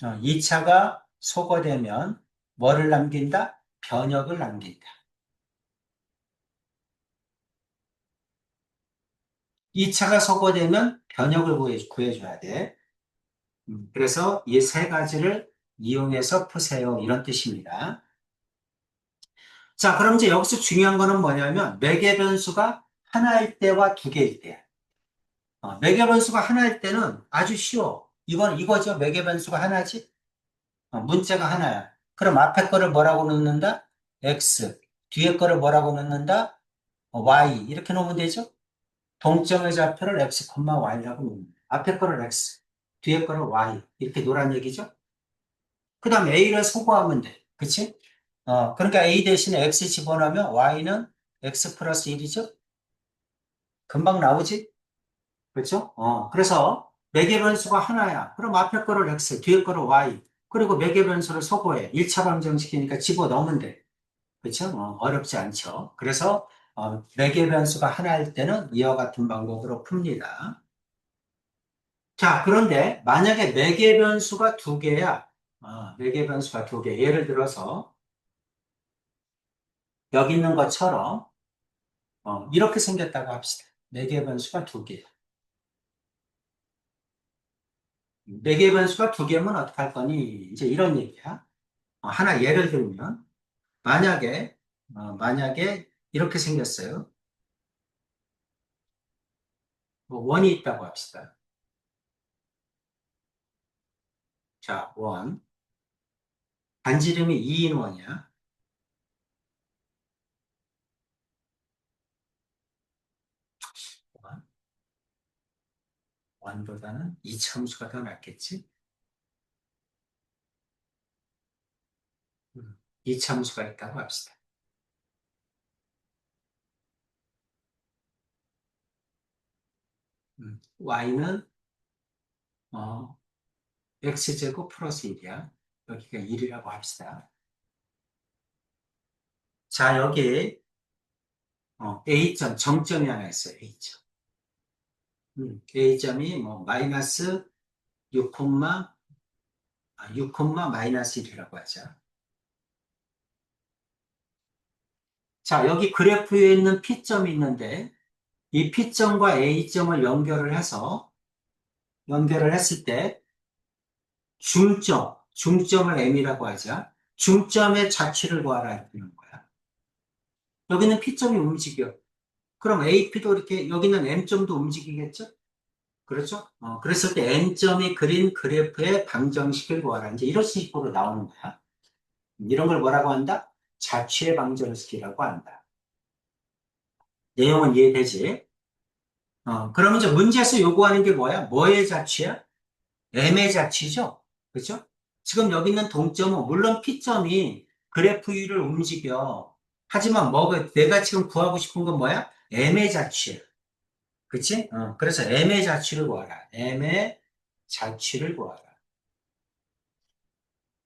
2차가 소거되면 뭐를 남긴다? 변역을 남긴다. 2차가 소거되면 변역을 구해줘야 돼. 그래서 이 세 가지를 이용해서 푸세요. 이런 뜻입니다. 자, 그럼 이제 여기서 중요한 거는 뭐냐면 매개 변수가 하나일 때와 두 개일 때. 매개 변수가 하나일 때는 아주 쉬워. 이거죠. 매개 변수가 하나지. 문자가 하나야. 그럼 앞에 거를 뭐라고 넣는다? x. 뒤에 거를 뭐라고 넣는다? y. 이렇게 놓으면 되죠? 동점의 좌표를 x, y라고 놓는 거야. 앞에 거를 x, 뒤에 거를 y. 이렇게 놓으란 얘기죠? 그 다음 a를 소거하면 돼. 그치? 그러니까 a 대신에 x 집어넣으면 y는 x 플러스 1이죠? 금방 나오지? 그렇죠? 그래서 매개 변수가 하나야. 그럼 앞에 거를 x, 뒤에 거를 y. 그리고 매개 변수를 소거해. 1차 방정식이니까 집어넣으면 돼. 그렇죠? 어렵지 않죠. 그래서 매개 변수가 하나일 때는 이와 같은 방법으로 풉니다. 자, 그런데 만약에 매개 변수가 두 개야. 매개 변수가 두 개. 예를 들어서 여기 있는 것처럼 이렇게 생겼다고 합시다. 매개 변수가 두 개. 매개 변수가 두 개면 어떡할 거니? 이제 이런 얘기야. 하나 예를 들면 만약에 이렇게 생겼어요. 뭐 원이 있다고 합시다. 자, 원. 반지 이름이 2인 원이야. 원. 원보다는 이차함수가 더 낫겠지? 이차함수가 있다고 합시다. y는 x제곱 플러스 1이야. 여기가 1이라고 합시다. 자, 여기 A점, 정점이 하나 있어요. A점. A점이 뭐 마이너스 6, 6, 마이너스 1이라고 하자. 자, 여기 그래프에 있는 P점이 있는데 이 P점과 A점을 연결을 했을 때 중점을 M이라고 하자. 중점의 좌치를 구하라 이러는 거야. 여기는 P점이 움직여. 그럼 AP도 이렇게 여기는 M점도 움직이겠죠? 그렇죠? 그랬을 때 N점이 그린 그래프의 방정식을 구하라. 이제 이런 식으로 나오는 거야. 이런 걸 뭐라고 한다? 자취의 방정식이라고 한다. 내용은 이해되지? 그럼 이제 문제에서 요구하는 게 뭐야? 뭐의 자취야? M의 자취죠? 그렇죠? 지금 여기 있는 동점은 물론 P점이 그래프 위를 움직여. 하지만 내가 지금 구하고 싶은 건 뭐야? M의 자취야. 그치? 그래서 M의 자취를 구하라. M의 자취를 구하라.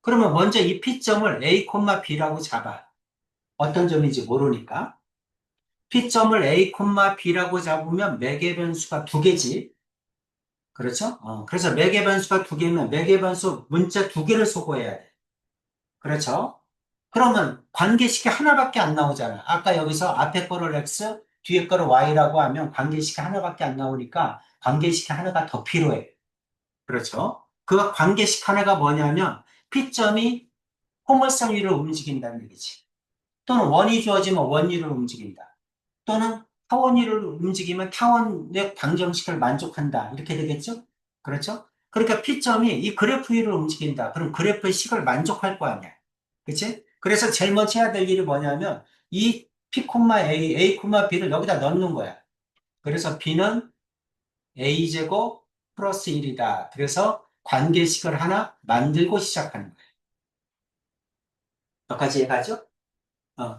그러면 먼저 이 P점을 A, B라고 잡아. 어떤 점인지 모르니까. P점을 A, B라고 잡으면 매개 변수가 두 개지. 그렇죠? 그래서 매개 변수가 두 개면 매개 변수 문자 두 개를 소거해야 돼. 그렇죠? 그러면 관계식이 하나밖에 안 나오잖아. 아까 여기서 앞에 거를 X, 뒤에 거를 Y라고 하면 관계식이 하나밖에 안 나오니까 관계식이 하나가 더 필요해. 그렇죠? 그 관계식 하나가 뭐냐면 P점이 포물선 위를 움직인다는 얘기지. 또는 원이 주어지면 원 위를 움직인다. 또는 타원 위를 움직이면 타원의 방정식을 만족한다. 이렇게 되겠죠? 그렇죠? 그러니까 P점이 이 그래프 위를 움직인다. 그럼 그래프의 식을 만족할 거 아니야. 그치? 그래서 제일 먼저 해야 될 일이 뭐냐면 이 P, A, B를 여기다 넣는 거야. 그래서 b는 a제곱 플러스 1이다. 그래서 관계식을 하나 만들고 시작하는 거예요. 여기까지 이해가죠?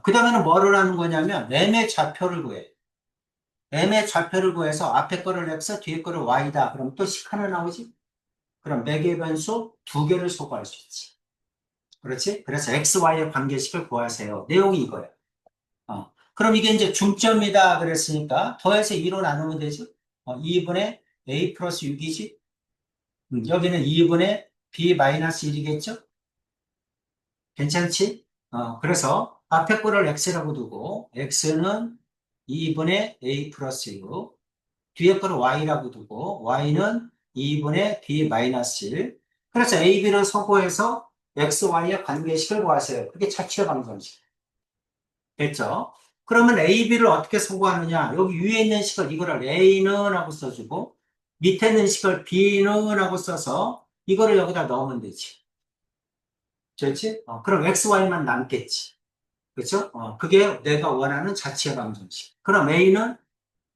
그 다음에는 뭐를 하는 거냐면 m의 좌표를 구해. m의 좌표를 구해서 앞에 거를 x, 뒤에 거를 y다. 그럼 또 식 하나 나오지? 그럼 매개 변수 두 개를 소거할 수 있지. 그렇지? 그래서 x, y의 관계식을 구하세요. 내용이 이거예요. 그럼 이게 이제 중점이다 그랬으니까 더해서 2로 나누면 되죠. 2분의 a 플러스 6이지. 여기는 2분의 b 마이너스 1이겠죠? 괜찮지? 그래서 앞에 거를 x라고 두고 x는 2분의 a 플러스 6, 뒤에 거를 y라고 두고 y는 2분의 b 마이너스 1. 그래서 a, b를 소거해서 x, y의 관계식을 구하세요. 그게 자취의 방정식. 됐죠? 그러면 a, b를 어떻게 소거하느냐? 여기 위에 있는 식을 이거를 a는 하고 써주고 밑에 있는 식을 b는 하고 써서 이거를 여기다 넣으면 되지. 그렇지? 그럼 x, y만 남겠지. 그렇죠? 그게 내가 원하는 자취의 방정식. 그럼 a는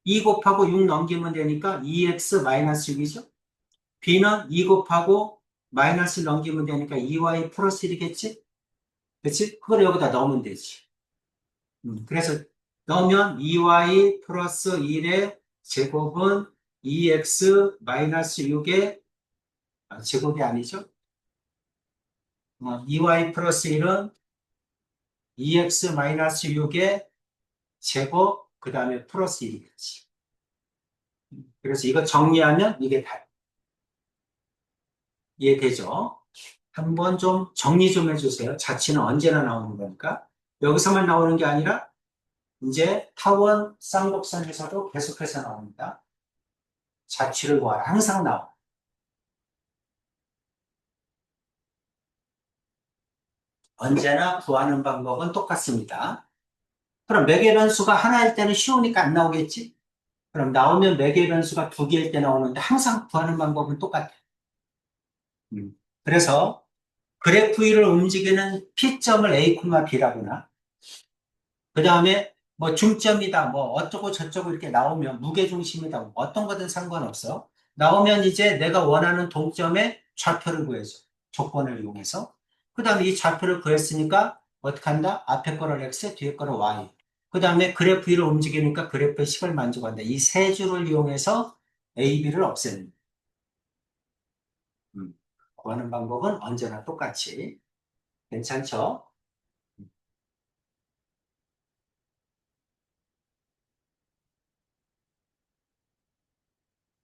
2 곱하고 6 넘기면 되니까 2x 마이너스 6이죠? b는 2 곱하고 마이너스 넘기면 되니까 2y 플러스 1이겠지? 그렇지? 그걸 여기다 넣으면 되지. 그래서 넣으면 2y 플러스 1의 제곱은 2x 마이너스 6의 제곱이 아니죠? 2y 플러스 1은 2x 마이너스 6의 제곱, 그 다음에 플러스 1이겠지. 그래서 이거 정리하면 이게 다 이해되죠? 한번 좀 정리 좀 해주세요. 자취는 언제나 나오는 거니까. 여기서만 나오는 게 아니라 이제 타원 쌍곡선에서도 계속해서 나옵니다. 자취를 구하라. 항상 나와. 언제나 구하는 방법은 똑같습니다. 그럼 매개 변수가 하나일 때는 쉬우니까 안 나오겠지? 그럼 나오면 매개 변수가 두 개일 때 나오는데 항상 구하는 방법은 똑같아요. 그래서 그래프 위를 움직이는 P점을 A, B라거나 그 다음에 뭐 중점이다, 뭐 어쩌고 저쩌고 이렇게 나오면 무게중심이다, 뭐 어떤 거든 상관없어. 나오면 이제 내가 원하는 동점의 좌표를 구해줘. 조건을 이용해서. 그 다음에 이 좌표를 구했으니까 어떻게 한다? 앞에 거를 x, 뒤에 거를 y. 그 다음에 그래프 위를 움직이니까 그래프의 식을 만족한다. 이 세 줄을 이용해서 A, B를 없애는. 음, 구하는 방법은 언제나 똑같이. 괜찮죠?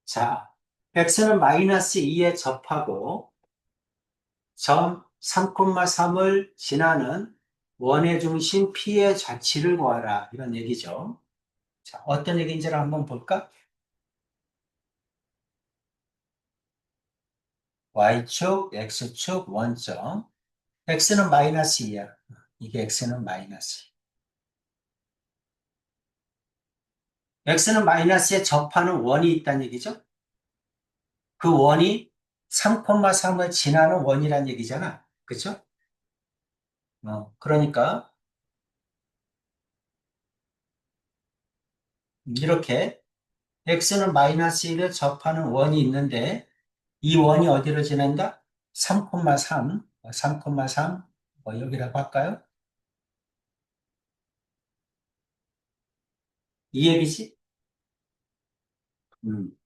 자, x는 마이너스 2에 접하고 점 3,3을 지나는 원의 중심 P의 좌치를 구하라. 이런 얘기죠. 자, 어떤 얘기인지를 한번 볼까? Y축, X축, 원점. X는 마이너스 2야. 이게 X는 마이너스. X는 마이너스에 접하는 원이 있다는 얘기죠. 그 원이 3,3을 지나는 원이란 얘기잖아. 그쵸? 그러니까 이렇게 x는 마이너스 1에 접하는 원이 있는데 이 원이 어디로 지난다? 3,3, 3,3 여기라고 할까요? 이 얘기지? 음.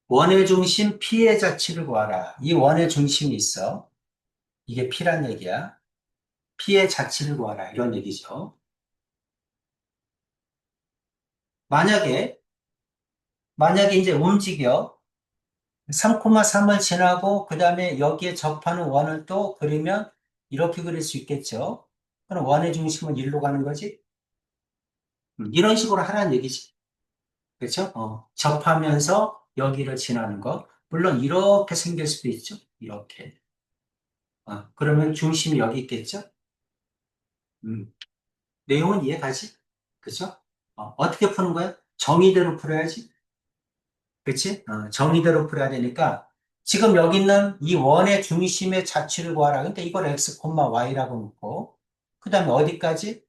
원의 중심 P의 자치를 구하라. 이 원의 중심이 있어. 이게 P란 얘기야. P의 자치를 구하라. 이런 얘기죠. 만약에, 만약에 이제 움직여 3,3을 지나고 그 다음에 여기에 접하는 원을 또 그리면 이렇게 그릴 수 있겠죠. 그럼 원의 중심은 1로 가는 거지. 이런 식으로 하라는 얘기지. 그렇죠? 접하면서 여기를 지나는 거. 물론 이렇게 생길 수도 있죠. 이렇게. 그러면 중심이 여기 있겠죠? 음, 내용은 이해가지? 그렇죠? 어떻게 푸는 거야? 정의대로 풀어야지. 그렇지? 정의대로 풀어야 되니까 지금 여기 있는 이 원의 중심의 자취를 구하라. 그러니까 이걸 x, y라고 놓고 그 다음에 어디까지?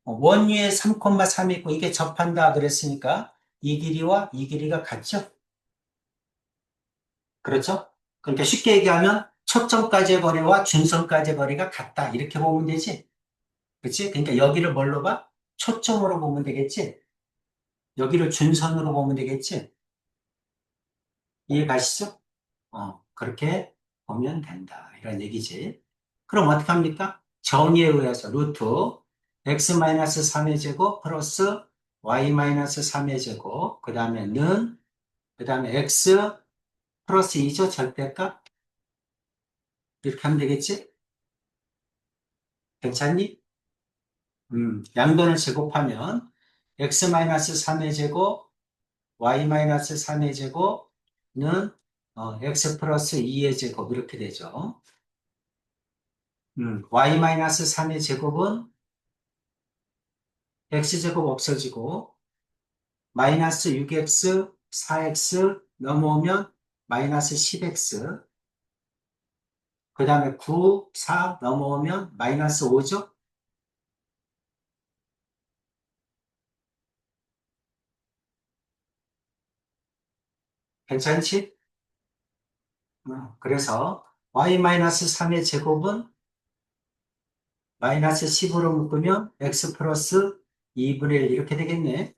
원 위에 3,3 있고 이게 접한다 그랬으니까 이 길이와 이 길이가 같죠? 그렇죠? 그러니까 쉽게 얘기하면 초점까지의 거리와 준선까지의 거리가 같다. 이렇게 보면 되지. 그렇지? 그러니까 여기를 뭘로 봐? 초점으로 보면 되겠지? 여기를 준선으로 보면 되겠지? 이해 가시죠? 그렇게 보면 된다. 이런 얘기지. 그럼 어떻게 합니까? 정의에 의해서 루트 x-3의 제곱 플러스 y-3의 제곱, 그 다음에 는, 그 다음에 x 플러스 2죠, 절대값? 이렇게 하면 되겠지? 괜찮니? 양변을 제곱하면 x-3의 제곱, y-3의 제곱은 x 플러스 2의 제곱 이렇게 되죠. y-3의 제곱은 x제곱 없어지고 마이너스 6x, 4x 넘어오면 마이너스 10x 그 다음에 9, 4 넘어오면 마이너스 5죠? 괜찮지? 그래서 y-3의 제곱은 마이너스 10으로 묶으면 x 플러스 2분의 1 이렇게 되겠네.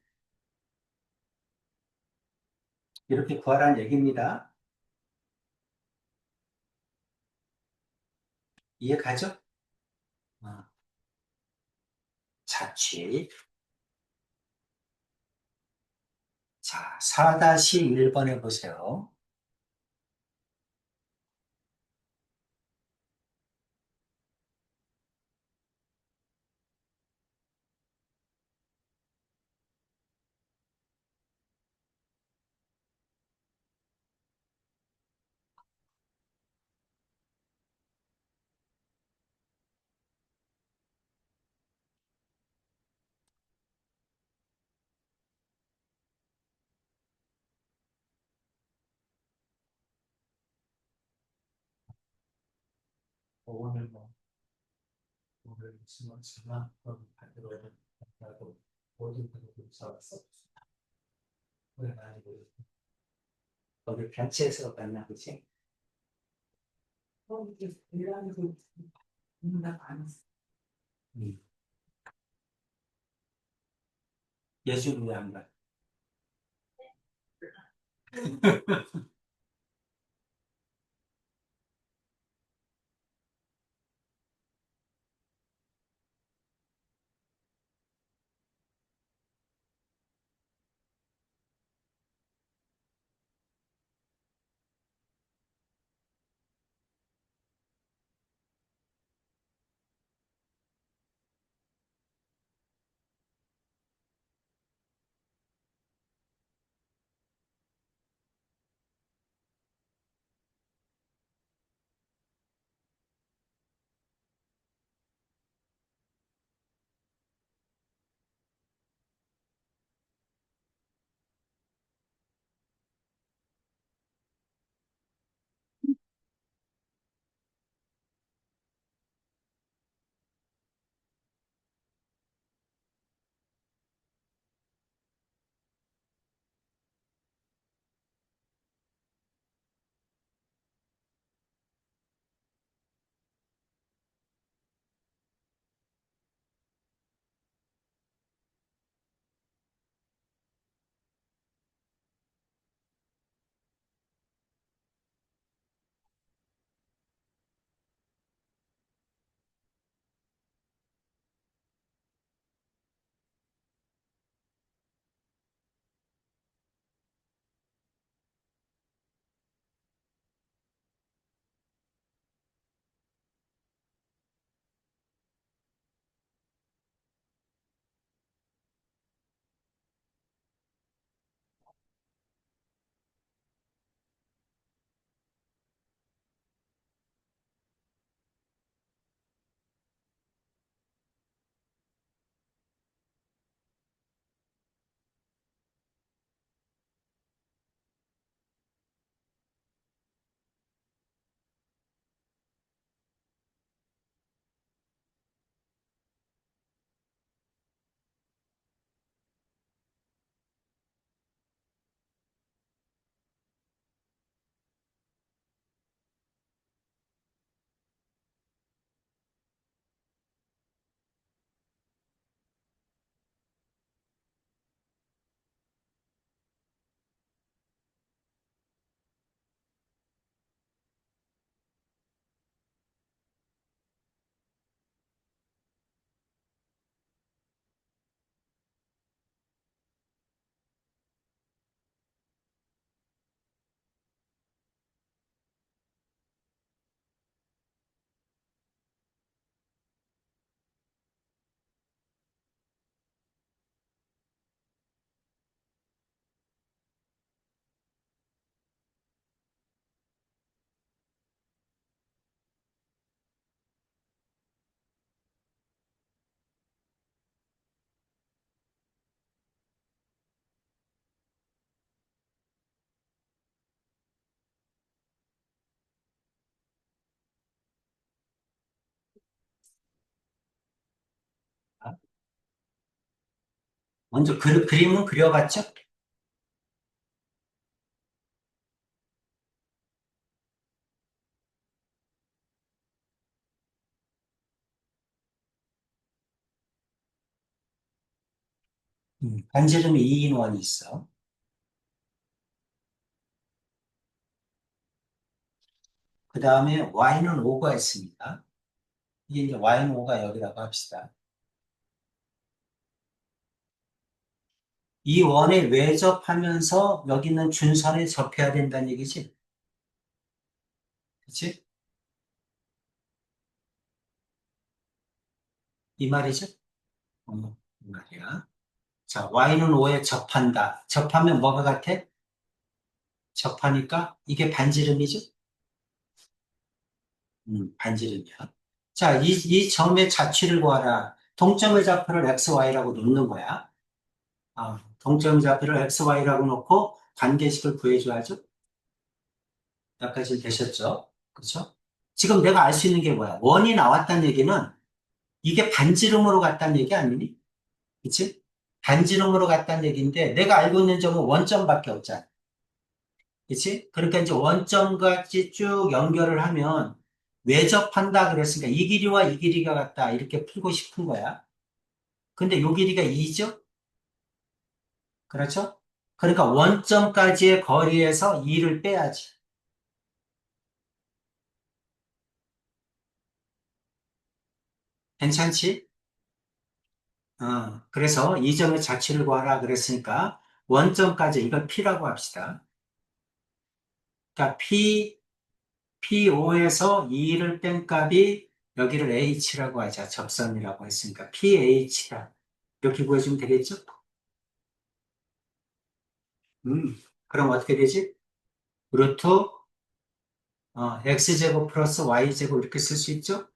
이렇게 구하라는 얘기입니다. 이해 가죠? 어, 자취. 자, 4-1번에 보세요. 오늘 뭐, 오늘 무슨 말씀만 받으러 가고 모든 분들이 써왔어. 왜 많이 보여? 거기 단체에서 만나 보지? 이렇게 일하면서 문답 안 했어. 음. 예술 위한 말. 먼저 그림은 그려봤죠? 반지름이 2인 원이 있어. 그 다음에 y는 5가 있습니다. 이게 이제 y는 5가 여기라고 합시다. 이 원에 외접하면서 여기 있는 준선에 접해야 된다는 얘기지. 그치? 이 말이죠? 이 말이야. 자, y는 5에 접한다. 접하면 뭐가 같아? 접하니까 이게 반지름이죠? 반지름이야. 자, 이 점의 좌치를 구하라. 동점의 좌표를 xy라고 놓는 거야. 동점 좌표를 xy라고 놓고 관계식을 구해줘야죠. 여기까지 되셨죠? 그렇죠? 지금 내가 알 수 있는 게 뭐야? 원이 나왔다는 얘기는 이게 반지름으로 갔다는 얘기 아니니? 그치? 반지름으로 갔다는 얘기인데 내가 알고 있는 점은 원점밖에 없잖아. 그치? 그러니까 이제 원점같이 쭉 연결을 하면 외접한다 그랬으니까 이 길이와 이 길이가 같다 이렇게 풀고 싶은 거야. 근데 요 길이가 2죠? 그렇죠? 그러니까 원점까지의 거리에서 2를 빼야지. 괜찮지? 그래서 이 점의 자취를 구하라 그랬으니까 원점까지 이걸 P라고 합시다. 그러니까 P5에서 2를 뺀 값이 여기를 H라고 하자. 접선이라고 했으니까 PH다. 이렇게 구해주면 되겠죠? 그럼 어떻게 되지? 루트 X제곱 플러스 Y제곱 이렇게 쓸 수 있죠?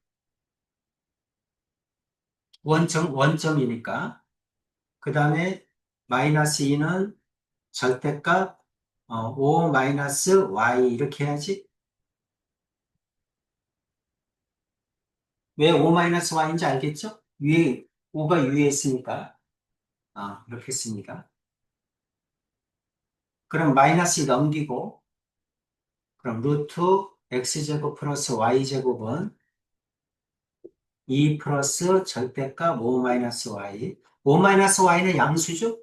원점이니까. 그 다음에 마이너스 2는 절대값 5 마이너스 Y 이렇게 해야지. 왜 5 마이너스 Y인지 알겠죠? 위에 5가 위에 있으니까 이렇게 했습니다. 그럼 마이너스 넘기고 그럼 루트 X제곱 플러스 Y제곱은 2 플러스 절대값 5 마이너스 Y 5 마이너스 Y는 양수죠?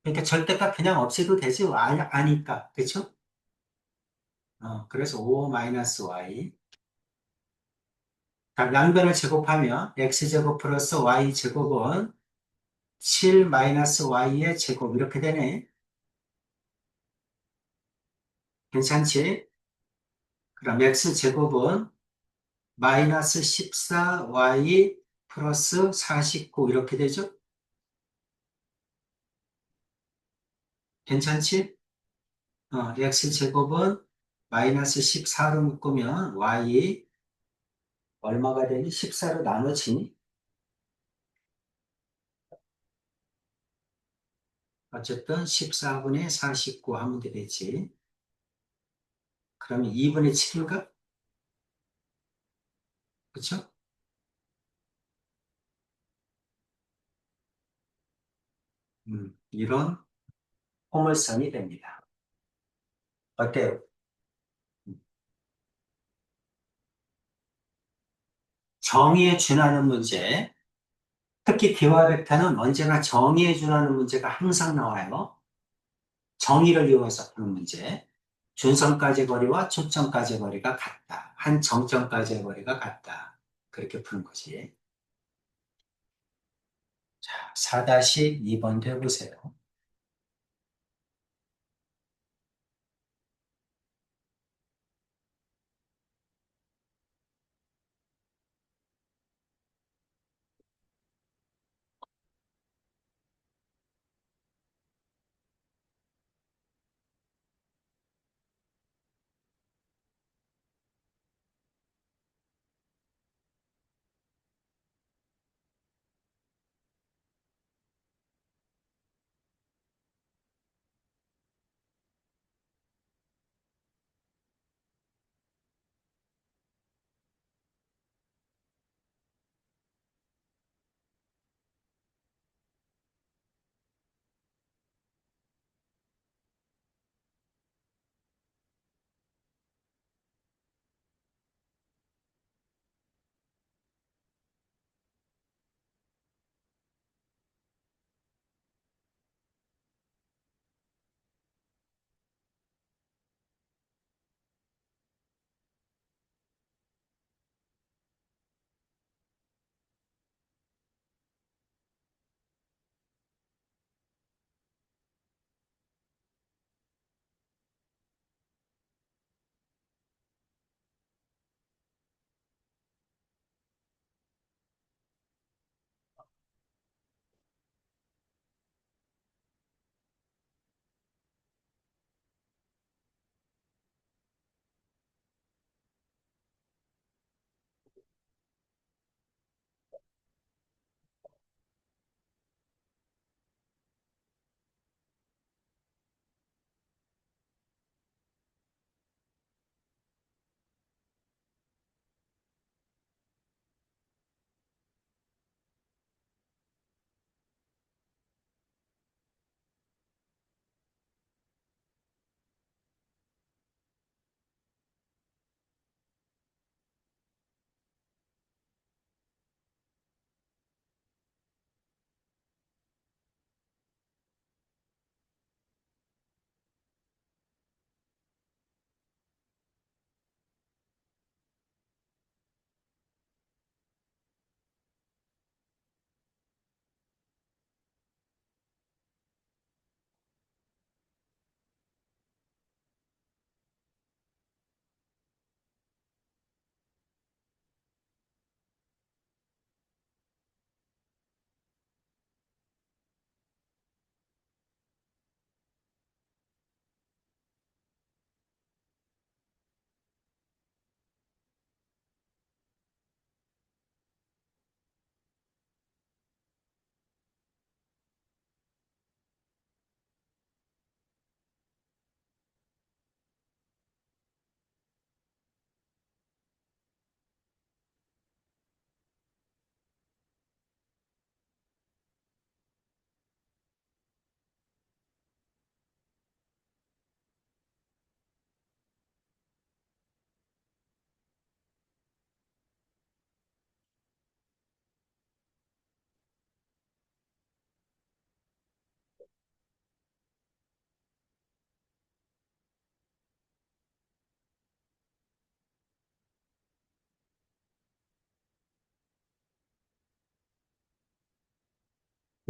그러니까 절대값 그냥 없애도 되지 아니까 그렇죠? 그래서 5 마이너스 Y 양변을 제곱하면 x제곱 플러스 y제곱은 7 마이너스 y의 제곱 이렇게 되네. 괜찮지? 그럼 x제곱은 마이너스 14y 플러스 49 이렇게 되죠? 괜찮지? x제곱은 마이너스 14로 묶으면 y 얼마가 되니? 14로 나눠지니? 어쨌든 14분의 49 하면 되겠지. 그러면 2분의 7인가? 그쵸? 이런 포물선이 됩니다. 어때요? 정의에 준하는 문제, 특히 기하 벡터는 언제나 정의에 준하는 문제가 항상 나와요. 정의를 이용해서 푸는 문제. 준선까지 거리와 초점까지 거리가 같다. 한 정점까지의 거리가 같다. 그렇게 푸는 거지. 자, 4-2번도 해보세요.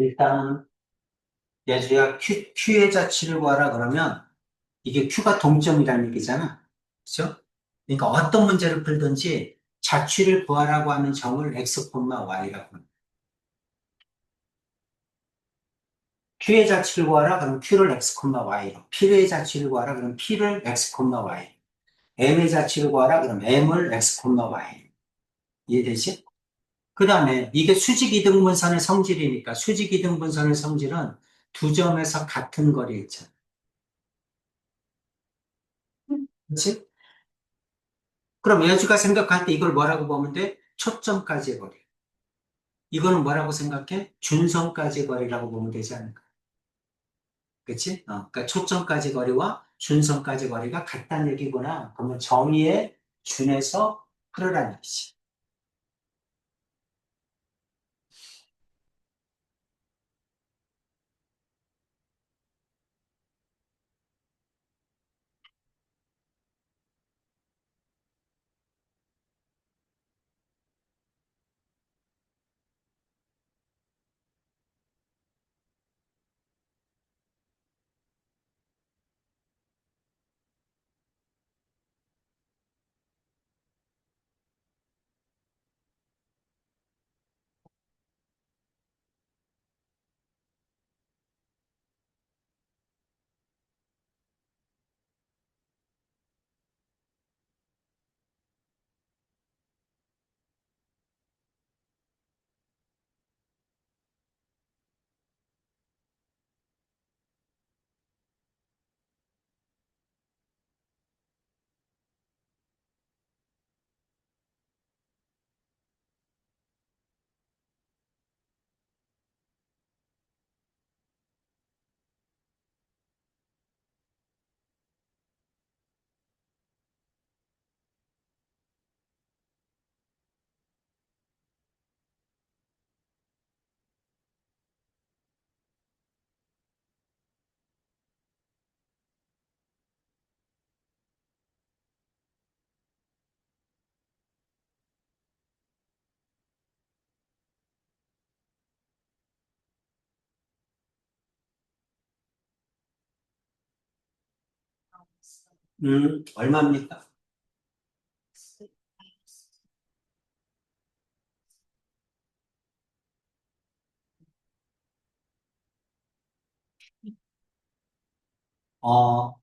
일단은 예주야 Q의 자취를 구하라 그러면 이게 Q가 동점이라는 얘기잖아. 그죠? 그러니까 어떤 문제를 풀든지 자취를 구하라고 하는 점을 X, Y라고 합니다. Q의 자취를 구하라 그러면 Q를 X, Y로. P의 자취를 구하라 그러면 P를 X, Y. M의 자취를 구하라 그러면 M을 X, Y. 이해되지? 그 다음에 이게 수직이등분선의 성질이니까 수직이등분선의 성질은 두 점에서 같은 거리에 있잖아. 그렇지? 그럼 여주가 생각할 때 이걸 뭐라고 보면 돼? 초점까지의 거리. 이거는 뭐라고 생각해? 준선까지의 거리라고 보면 되지 않을까? 그치? 그러니까 초점까지 거리와 준선까지 거리가 같다는 얘기구나. 그러면 정의에 준해서 풀으라는 얘기지. 얼마입니까?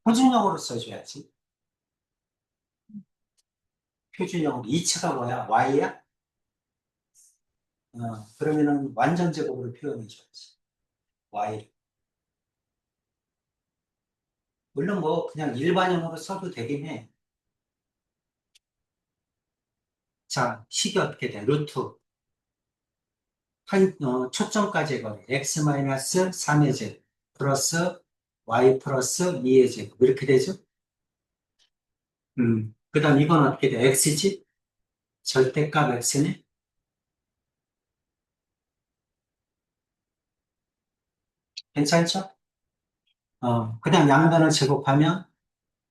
표준형으로 써줘야지. 표준형으로. 이차가 뭐야? Y야? 그러면은 완전 제곱으로 표현해줘야지. Y. 물론 뭐 그냥 일반형으로 써도 되긴 해. 자, 식이 어떻게 돼? 루트. 초점까지의 거리. x-3의 제곱 플러스 y 플러스 2의 제곱. 이렇게 되죠? 그 다음 이건 어떻게 돼? x지? 절대값 x네? 괜찮죠? 그냥 양변을 제곱하면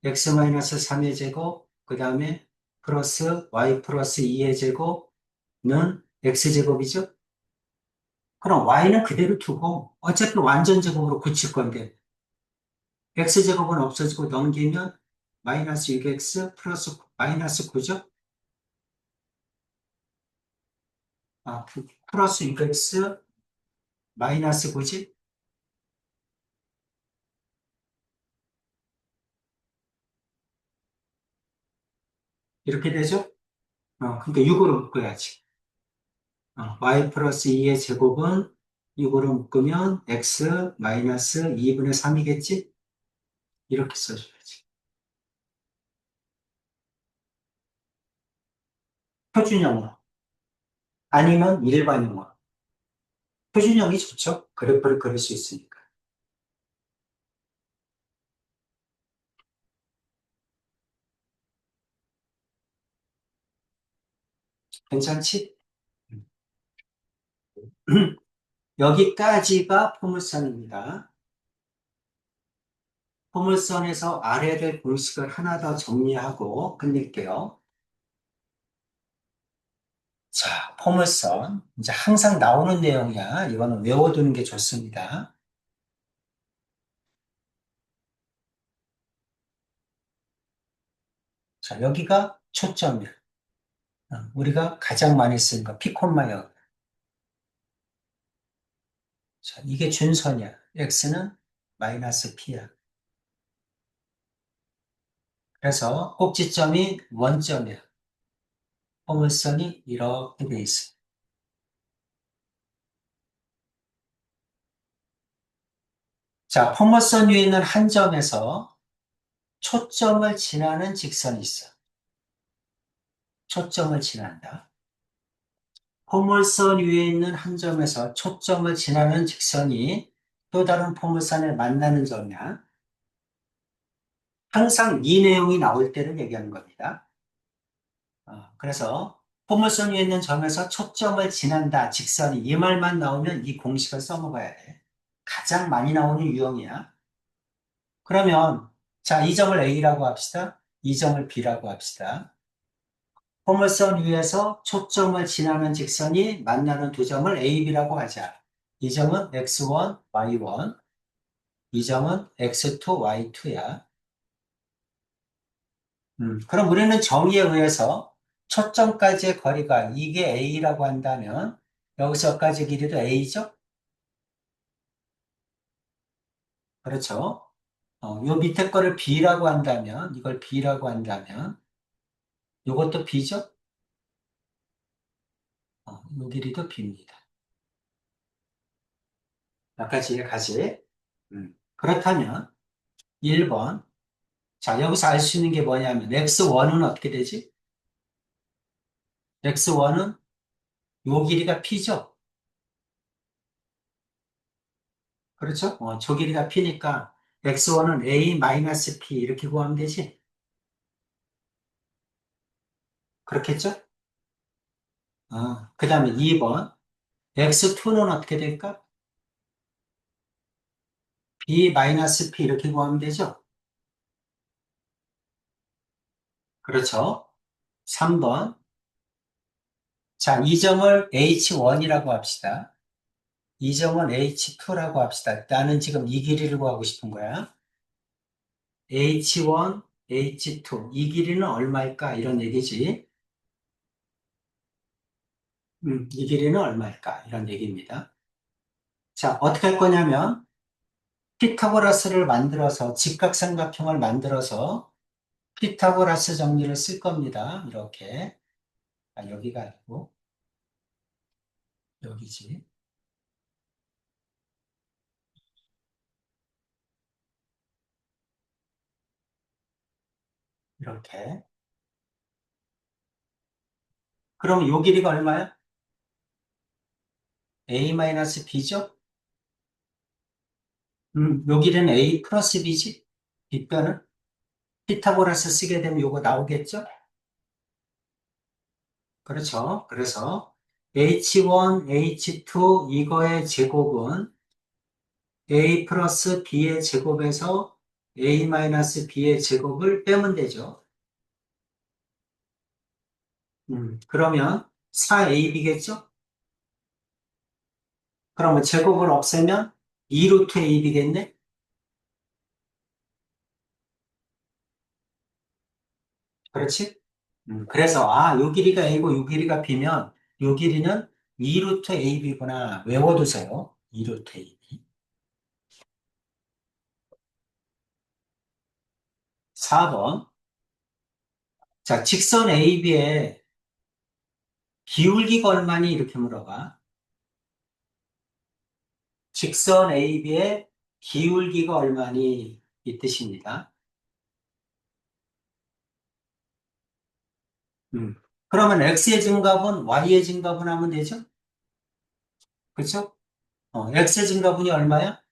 x-3의 제곱, 그 다음에 플러스 y 플러스 2의 제곱은 x제곱이죠? 그럼 y는 그대로 두고 어차피 완전 제곱으로 굳힐 건데 x제곱은 없어지고 넘기면 마이너스 6x 플러스 마이너스 9죠? 플러스 6x 마이너스 9지? 이렇게 되죠? 그러니까 6으로 묶어야지. y 플러스 2의 제곱은 6으로 묶으면 x 마이너스 2분의 3이겠지? 이렇게 써줘야지. 표준형으로. 아니면 일반형으로. 표준형이 좋죠? 그래프를 그릴 수 있으니까. 괜찮지? 여기까지가 포물선입니다. 포물선에서 아래를 공식을 하나 더 정리하고 끝낼게요. 자, 포물선. 이제 항상 나오는 내용이야. 이거는 외워두는 게 좋습니다. 자, 여기가 초점이야. 우리가 가장 많이 쓰는 거, 피콤마이어. 자, 이게 준선이야. x는 마이너스 p야. 그래서 꼭지점이 원점이야. 포물선이 이렇게 돼 있어. 자, 포물선 위에 있는 한 점에서 초점을 지나는 직선이 있어. 초점을 지난다. 포물선 위에 있는 한 점에서 초점을 지나는 직선이 또 다른 포물선을 만나는 점이야. 항상 이 내용이 나올 때를 얘기하는 겁니다. 그래서 포물선 위에 있는 점에서 초점을 지난다, 직선이 이 말만 나오면 이 공식을 써먹어야 돼. 가장 많이 나오는 유형이야. 그러면 자, 이 점을 A라고 합시다. 이 점을 B라고 합시다. 포물선 위에서 초점을 지나는 직선이 만나는 두 점을 A, B라고 하자. 이 점은 X1, Y1, 이 점은 X2, Y2야. 그럼 우리는 정의에 의해서 초점까지의 거리가 이게 A라고 한다면 여기서까지 길이도 A죠? 그렇죠? 요 밑에 거를 B라고 한다면, 이걸 B라고 한다면, 요것도 B죠? 요 길이도 B입니다. 여기까지 이해가지? 그렇다면 1번. 자, 여기서 알 수 있는 게 뭐냐면 X1은 어떻게 되지? X1은 요 길이가 P죠? 그렇죠? 저 길이가 P니까 X1은 A-P 이렇게 구하면 되지? 그렇겠죠? 그 다음에 2번. X2는 어떻게 될까? B-P 이렇게 구하면 되죠? 그렇죠? 3번. 자, 이 점을 H1이라고 합시다. 이 점은 H2라고 합시다. 나는 지금 이 길이를 구하고 싶은 거야. H1, H2. 이 길이는 얼마일까? 이런 얘기지. 이 길이는 얼마일까? 이런 얘기입니다. 자, 어떻게 할 거냐면, 피타고라스를 만들어서, 직각삼각형을 만들어서, 피타고라스 정리를 쓸 겁니다. 이렇게. 여기가 아니고, 여기지. 이렇게. 그럼 요 길이가 얼마야? A-B죠? 요 길이는 A 플러스 B지? 빗변은? 피타고라스 쓰게 되면 요거 나오겠죠? 그렇죠. 그래서 H1, H2 이거의 제곱은 A 플러스 B의 제곱에서 A 마이너스 B의 제곱을 빼면 되죠. 그러면 4AB겠죠? 그러면 제곱을 없애면 2루트 AB겠네? 그렇지? 그래서 요 길이가 A고 요 길이가 B면 요 길이는 2루트 AB구나. 외워두세요. 2루트 AB. 4번. 자, 직선 AB의 기울기가 얼마니? 이렇게 물어봐. 직선 AB의 기울기가 얼마니? 이 뜻입니다. 음. 그러면 X의 증가분, Y의 증가분 하면 되죠? 그렇죠? X의 증가분이 얼마야?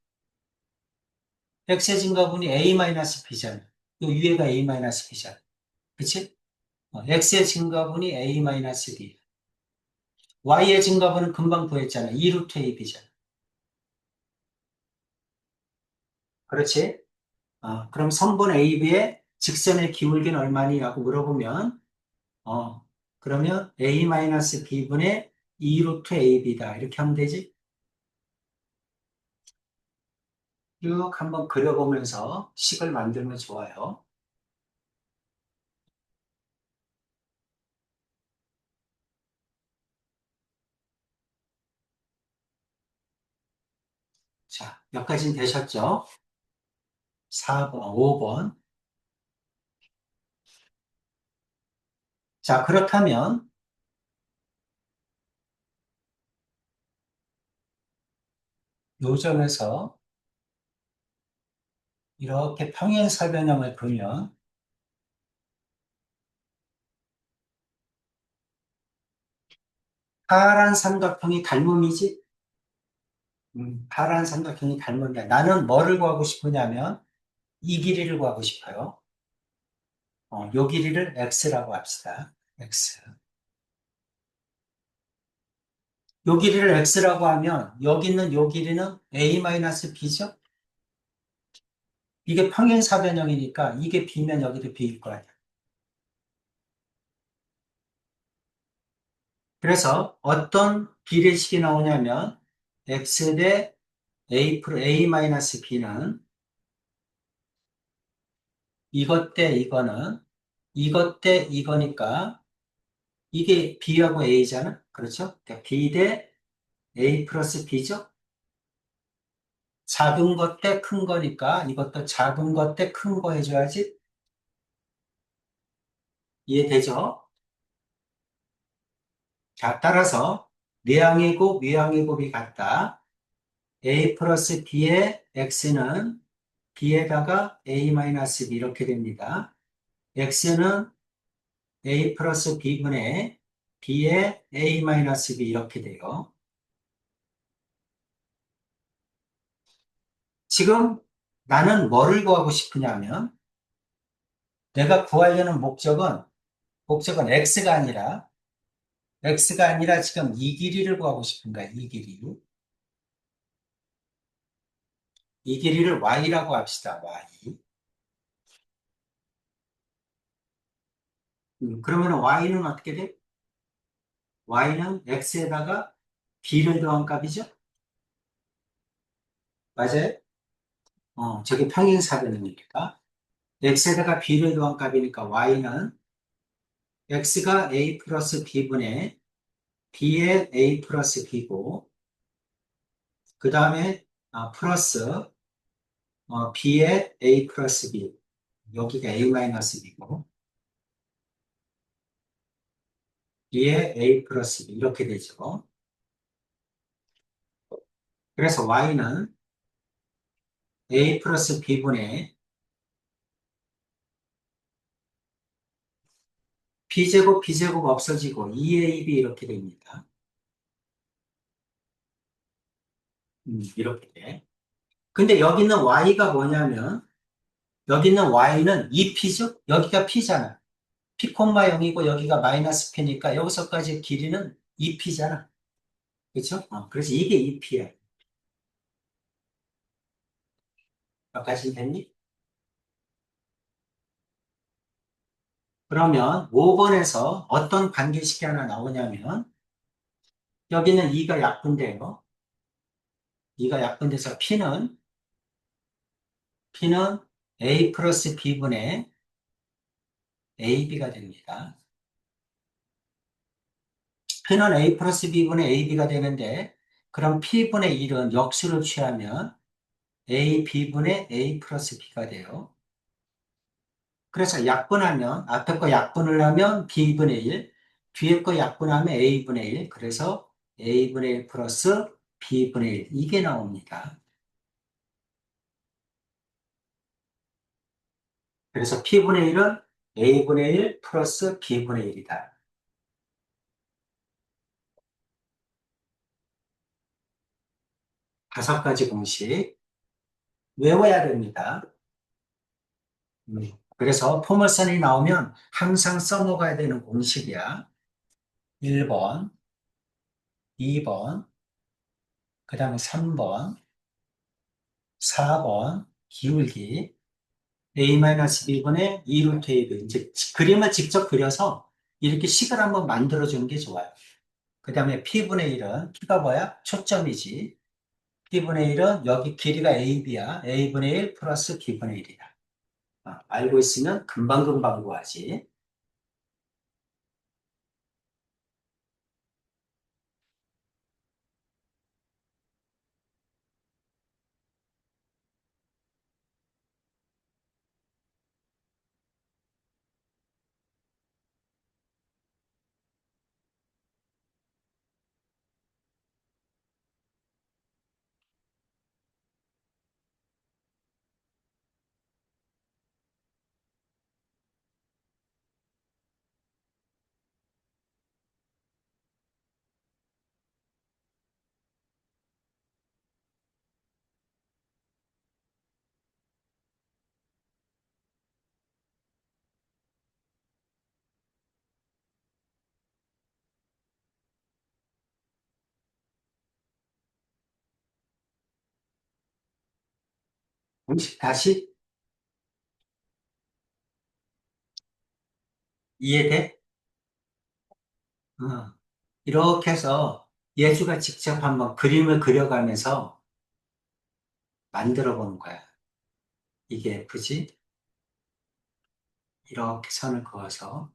X의 증가분이 A-B잖아. 요 위에가 A-B잖아. 그치? X의 증가분이 A-B. Y의 증가분은 금방 구했잖아. 2루트 AB잖아. 그렇지? 그럼 선분 AB의 직선의 기울기는 얼마니? 라고 물어보면, 어, 그러면 a-b분의 2 루트 ab다. 이렇게 하면 되지? 쭉 한번 그려보면서 식을 만들면 좋아요. 자, 여기까지는 되셨죠? 4번, 5번. 자, 그렇다면 요 점에서 이렇게 평행사변형을 그리면 파란 삼각형이 닮음이지? 파란 삼각형이 닮음이야. 나는 뭐를 구하고 싶으냐면 이 길이를 구하고 싶어요. 요 길이를 x라고 합시다. x. 요 길이를 x라고 하면 여기 있는 요 길이는 a-b죠? 이게 평행사변형이니까 이게 b면 여기도 b일 거 아니야. 그래서 어떤 비례식이 나오냐면 x 대 a-b는 이것 대 이거는 이것 대 이거니까 이게 b하고 a잖아. 그렇죠? 그러니까 b 대 a 플러스 b죠? 작은 것 대 큰 거니까 이것도 작은 것 대 큰 거 해줘야지. 이해되죠? 자, 따라서 내항의 곱, 위항의 곱이 같다. a 플러스 b의 x는 b에다가 a 마이너스 b 이렇게 됩니다. x는 a 플러스 b분의 b의 a 마이너스 b 이렇게 돼요. 지금 나는 뭐를 구하고 싶으냐면 내가 구하려는 목적은 x가 아니라 지금 이 길이를 구하고 싶은 거야, 이 길이. 이 길이를 y라고 합시다, y. 그러면 y는 어떻게 돼? y는 x에다가 b를 더한 값이죠? 맞아요? 저게 평행사변이니까. x에다가 b를 더한 값이니까 y는 x가 a 플러스 b분의 b의 a 플러스 b고, 그 다음에 플러스 b의 a 플러스 b. 여기가 a 마이너스 b고, b의 a 플러스 b. 이렇게 되죠. 그래서 y는 a 플러스 b분의 b제곱 없어지고 2ab 이렇게 됩니다. 이렇게 돼. 근데 여기 있는 y가 뭐냐면 여기 있는 y는 2p죠? 여기가 p잖아. p, 0이고 여기가 마이너스 p니까 여기서까지 길이는 2p잖아. 그렇죠? 그래서 이게 2p야. 여기까지 됐니? 그러면 5번에서 어떤 관계식이 하나 나오냐면 여기는 2가 약분돼요. 2가 약분돼서 P는 A 플러스 B분의 AB가 됩니다. P는 A 플러스 B분의 AB가 되는데 그럼 P분의 1은 역수를 취하면 AB분의 A 플러스 B가 돼요. 그래서 약분하면 앞에 거 약분을 하면 B분의 1, 뒤에 거 약분하면 A분의 1, 그래서 A분의 1 플러스 B분의 1 이게 나옵니다. 그래서 P분의 1은 A분의 1 플러스 B분의 1이다. 다섯 가지 공식 외워야 됩니다. 그래서 포물선이 나오면 항상 써먹어야 되는 공식이야. 1번, 2번, 그 다음에 3번, 4번, 기울기, a-b분의 2루트 ab. 이제 그림을 직접 그려서 이렇게 식을 한번 만들어주는 게 좋아요. 그 다음에 P분의 1은, P가 뭐야? 초점이지. P분의 1은 여기 길이가 AB야. A분의 1 플러스 B분의 1이야. 알고 있으면 금방금방 구하지. 다시 이해돼? 어. 이렇게 해서 예주가 직접 한번 그림을 그려가면서 만들어 보는 거야. 이게 F지? 이렇게 선을 그어서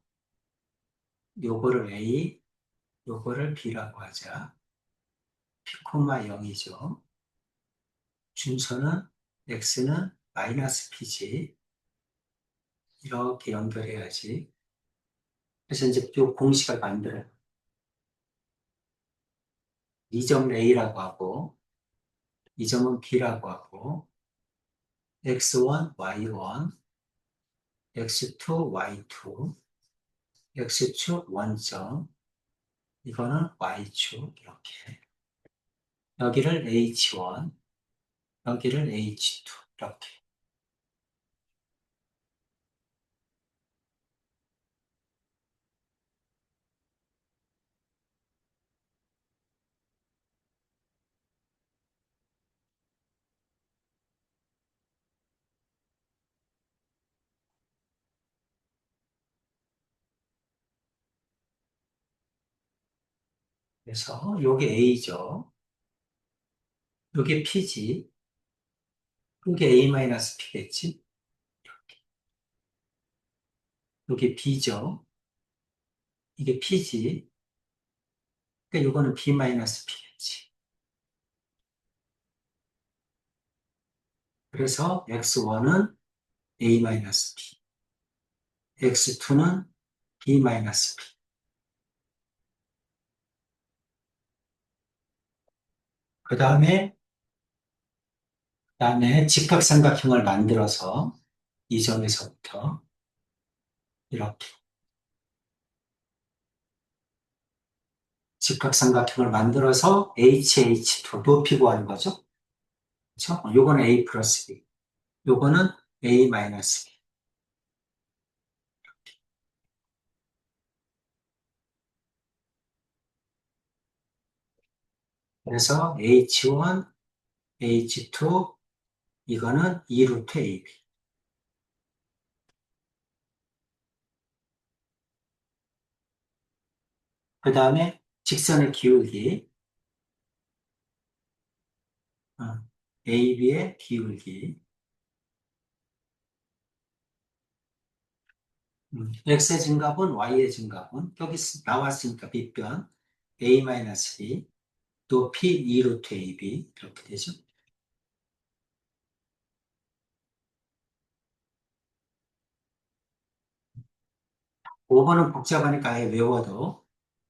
요거를 A, 요거를 B라고 하자. P, 0이죠. 준선은 X는 마이너스 P지. 이렇게 연결해야지. 그래서 이제 요 공식을 만들어요. 이 점을 A라고 하고, 이 점은 B라고 하고, X1, Y1, X2, Y2, X축 원점, 이거는 Y축, 이렇게. 여기를 H1, 여기를 H2, 이렇게. 그래서 요게 A죠. 요게 P지. 요게 A-P겠지. 요게 B죠. 이게 P지. 그러니까 요거는 B-P겠지. 그래서 X1은 A-P, X2는 B-P. 그 다음에 직각삼각형을 만들어서 이 점에서부터 이렇게 직각삼각형을 만들어서 HH2 높이 구하는 거죠. 그렇죠? 요거는 A 플러스 B, 요거는 A 마이너스 B. 그래서 H1, H2, 이거는 2루트 AB. 그 다음에 직선의 기울기, AB의 기울기, X의 증가분, Y의 증가분, 여기 나왔으니까 B변, A-B, 또 P 2루트 AB, 이렇게 되죠. 5번은 복잡하니까 아예 외워도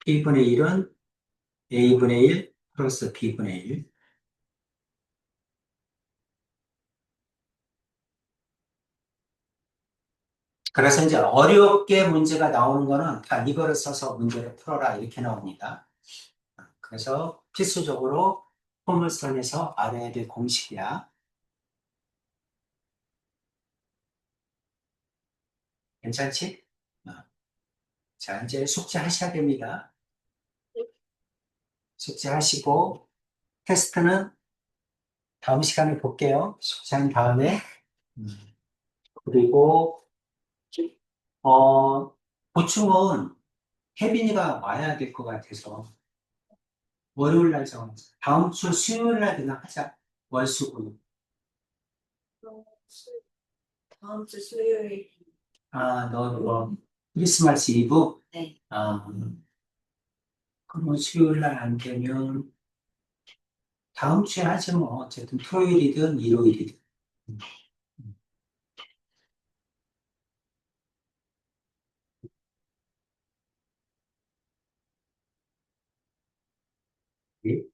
P분의 1은 A분의 1 플러스 B분의 1. 그래서 이제 어렵게 문제가 나오는 거는 다 이거를 써서 문제를 풀어라 이렇게 나옵니다. 그래서 필수적으로 포물선에서 알아야 될 공식이야. 괜찮지? 어. 자, 이제 숙제하셔야 됩니다. 숙제하시고 테스트는 다음 시간에 볼게요. 숙제한 다음에. 음. 그리고 보충은 혜빈이가 와야 될 것 같아서 월요일 날 정하자. 다음 주 수요일 날 그냥 하자. 월수금. 다음 주 수요일. 너 뭐, 크리스마스 이브? 네. 그럼 수요일 날 안 되면 다음 주에 하지 뭐. 어쨌든 토요일이든 일요일이든. 예?